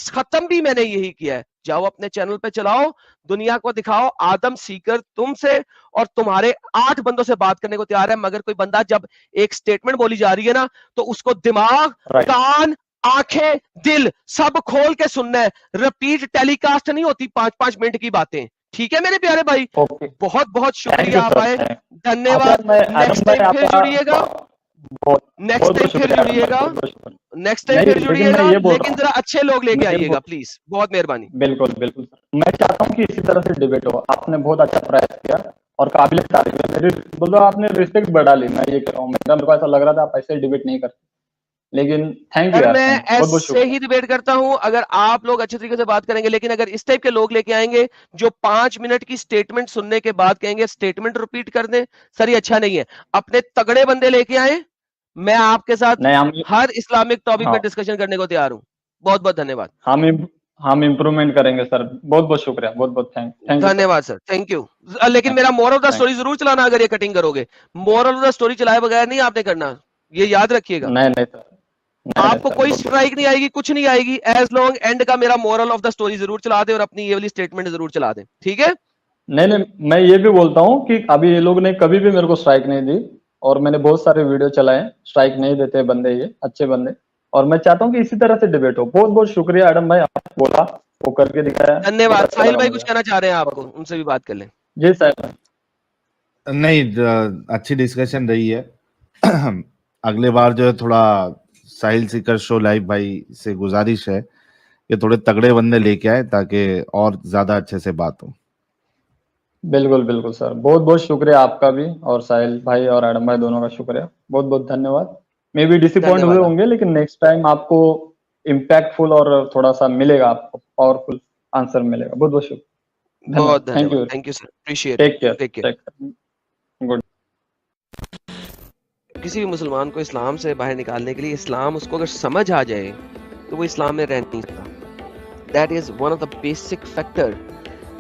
खत्म भी मैंने यही किया है। जाओ अपने चैनल पे चलाओ, दुनिया को दिखाओ आदम सीकर तुमसे और तुम्हारे 8 बंदों से बात करने को तैयार है, मगर कोई बंदा जब एक स्टेटमेंट बोली जा रही है ना, तो उसको दिमाग, कान, आंखें, दिल सब खोल के सुनना है। रिपीट टेलीकास्ट नहीं होती 5-5 मिनट की बातें, ठीक है मेरे प्यारे भाई? बहुत बहुत शुक्रिया आप आए, धन्यवाद। नेक्स्ट टाइम फिर जुड़िएगा, नेक्स्ट टाइम फिर जुड़िएगा, नेक्स्ट टाइम फिर जुड़िएगा, लेकिन जरा अच्छे लोग लेके आइएगा प्लीज, बहुत मेहरबानी। बिल्कुल बिल्कुल सर, मैं चाहता हूँ कि इसी तरह से डिबेट हो। आपने बहुत अच्छा प्रयास किया और काबिल तारीफ है, मेरी बोलो आपने रिस्पेक्ट बढ़ा ली, मैं ये कह रहा हूँ। मेरे को ऐसा लग रहा था आप ऐसे डिबेट नहीं करते, लेकिन थैंक यू यार, मैं बहुत बहुत ऐसे शुक्रिया। ही डिबेट करता हूं अगर आप लोग अच्छे तरीके से बात करेंगे, लेकिन अगर इस टाइप के लोग लेके आएंगे जो 5 मिनट की स्टेटमेंट सुनने के बाद कहेंगे स्टेटमेंट रिपीट कर दें, सर ये अच्छा नहीं है। अपने तगड़े बंदे लेके आए, मैं आपके साथ हर इस्लामिक टॉपिक पे डिस्कशन करने को तैयार हूं। बहुत बहुत धन्यवाद। हम इम्प्रूवमेंट करेंगे सर, बहुत बहुत शुक्रिया, बहुत बहुत थैंक यू। धन्यवाद सर, थैंक यू। लेकिन मेरा मोरल ऑफ द स्टोरी जरूर चलाना अगर ये कटिंग करोगे। मोरल ऑफ द स्टोरी चलाए बगैर नहीं आपने करना, ये याद रखिएगा। नहीं नहीं सर, आपको कोई स्ट्राइक नहीं आएगी, कुछ नहीं आएगी, एज लॉन्ग एंड का मेरा मोरल ऑफ द स्टोरी जरूर चला दे और अपनी ये वाली स्टेटमेंट जरूर चला दे, ठीक है? नहीं नहीं, मैं ये भी बोलता हूँ कि अभी ये लोग ने कभी भी मेरे को स्ट्राइक नहीं दी और मैंने बहुत सारे वीडियो चलाए, स्ट्राइक नहीं देते बंदे, ये अच्छे बंदे, और मैं चाहता हूँ कि इसी तरह से डिबेट हो। बहुत बहुत शुक्रिया एडम भाई, आप बोला वो करके दिखाया। धन्यवाद। साहिल भाई कुछ कहना चाह रहे हैं आपको, उनसे भी बात कर लें। जी सर। नहीं, अच्छी डिस्कशन रही है। अगले बार जो है थोड़ा साहिल सीकर शो लाइव भाई से गुजारिश है कि थोड़े तगड़े बंदे लेके आए ताकि और ज्यादा अच्छे से बात हो। बिल्कुल बिल्कुल सर, बहुत बहुत शुक्रिया आपका भी, और साहिल भाई और एडम भाई दोनों का शुक्रिया, बहुत बहुत धन्यवाद। मे भी डिसअपॉइंट हुए होंगे, लेकिन नेक्स्ट टाइम आपको इम्पैक्टफुल और थोड़ा सा मिलेगा आपको, पावरफुल आंसर मिलेगा। बहुत बहुत शुक्रिया, बहुत धन्यवाद, थैंक यू, धन्यवाद, thank you sir, appreciate, take care, take care. Take care, good. किसी भी मुसलमान को इस्लाम से बाहर निकालने के लिए, इस्लाम उसको अगर समझ आ जाए तो वो इस्लाम में रह नहीं सकता। That is one of the basic factor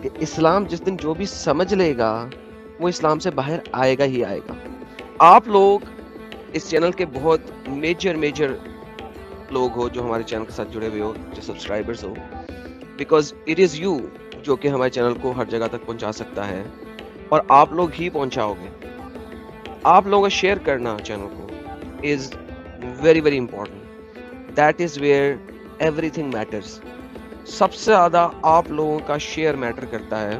कि इस्लाम जिस दिन जो भी समझ लेगा वो इस्लाम से बाहर आएगा ही आएगा। आप लोग इस चैनल के बहुत मेजर लोग हो जो हमारे चैनल के साथ जुड़े हुए हो, जो सब्सक्राइबर्स हो, बिकॉज इट इज यू जो कि हमारे चैनल को हर जगह तक पहुंचा सकता है, और आप लोग ही पहुंचाओगे। आप लोगों का शेयर करना चैनल को is very important. That is where everything matters. सबसे ज्यादा आप लोगों का शेयर मैटर करता है,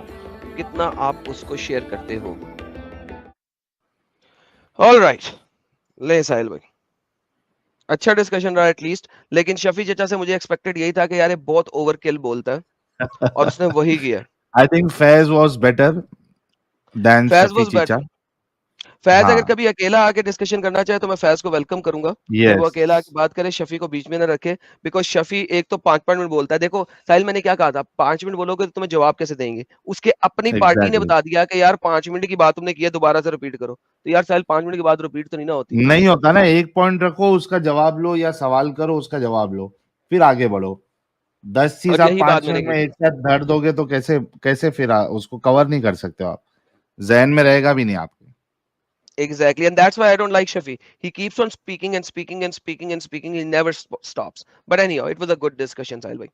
कितना आप उसको शेयर करते हो। ऑलराइट, ले साहिल भाई, अच्छा डिस्कशन रहा एटलीस्ट, लेकिन शफी चचा से मुझे एक्सपेक्टेड यही था कि यार ये बहुत ओवरकिल बोलता है, और उसने वही किया। I think Faiz was better than Faiz Shafi was चीचा। बेटर। फैज हाँ, अगर कभी अकेला आके डिस्कशन करना चाहे तो मैं फैज को वेलकम करूंगा कि वो यस, अकेला आके बात करे, शफी को बीच में ना रखे, बिकॉज शफी एक तो 5 मिनट बोलता है। देखो साहिल, मैंने क्या कहा था, 5 मिनट बोलोगे तो तुम्हें जवाब कैसे देंगे? उसके अपनी पार्टी ने एग्जैक्टली। बता दिया कि यार 5 मिनट की बात तुमने की है, दोबारा से रिपीट करो। तो यार साहिल, 5 मिनट की बात रिपीट तो नहीं ना होती। नहीं होता ना, एक पॉइंट रखो, उसका जवाब लो, या सवाल करो, उसका जवाब लो, फिर आगे बढ़ो। 10 चीज और आप यही 5 बात मैंने मिनट की में थी। एक साथ धर दोगे तो कैसे कैसे फिर उसको कवर नहीं कर सकते हो आप, जहन में रहेगा भी नहीं आपके। Exactly, and that's why I don't like Shafi. He keeps on speaking and speaking and speaking and speaking. He never stops. But anyhow, it was a good discussion, Sahil bhai.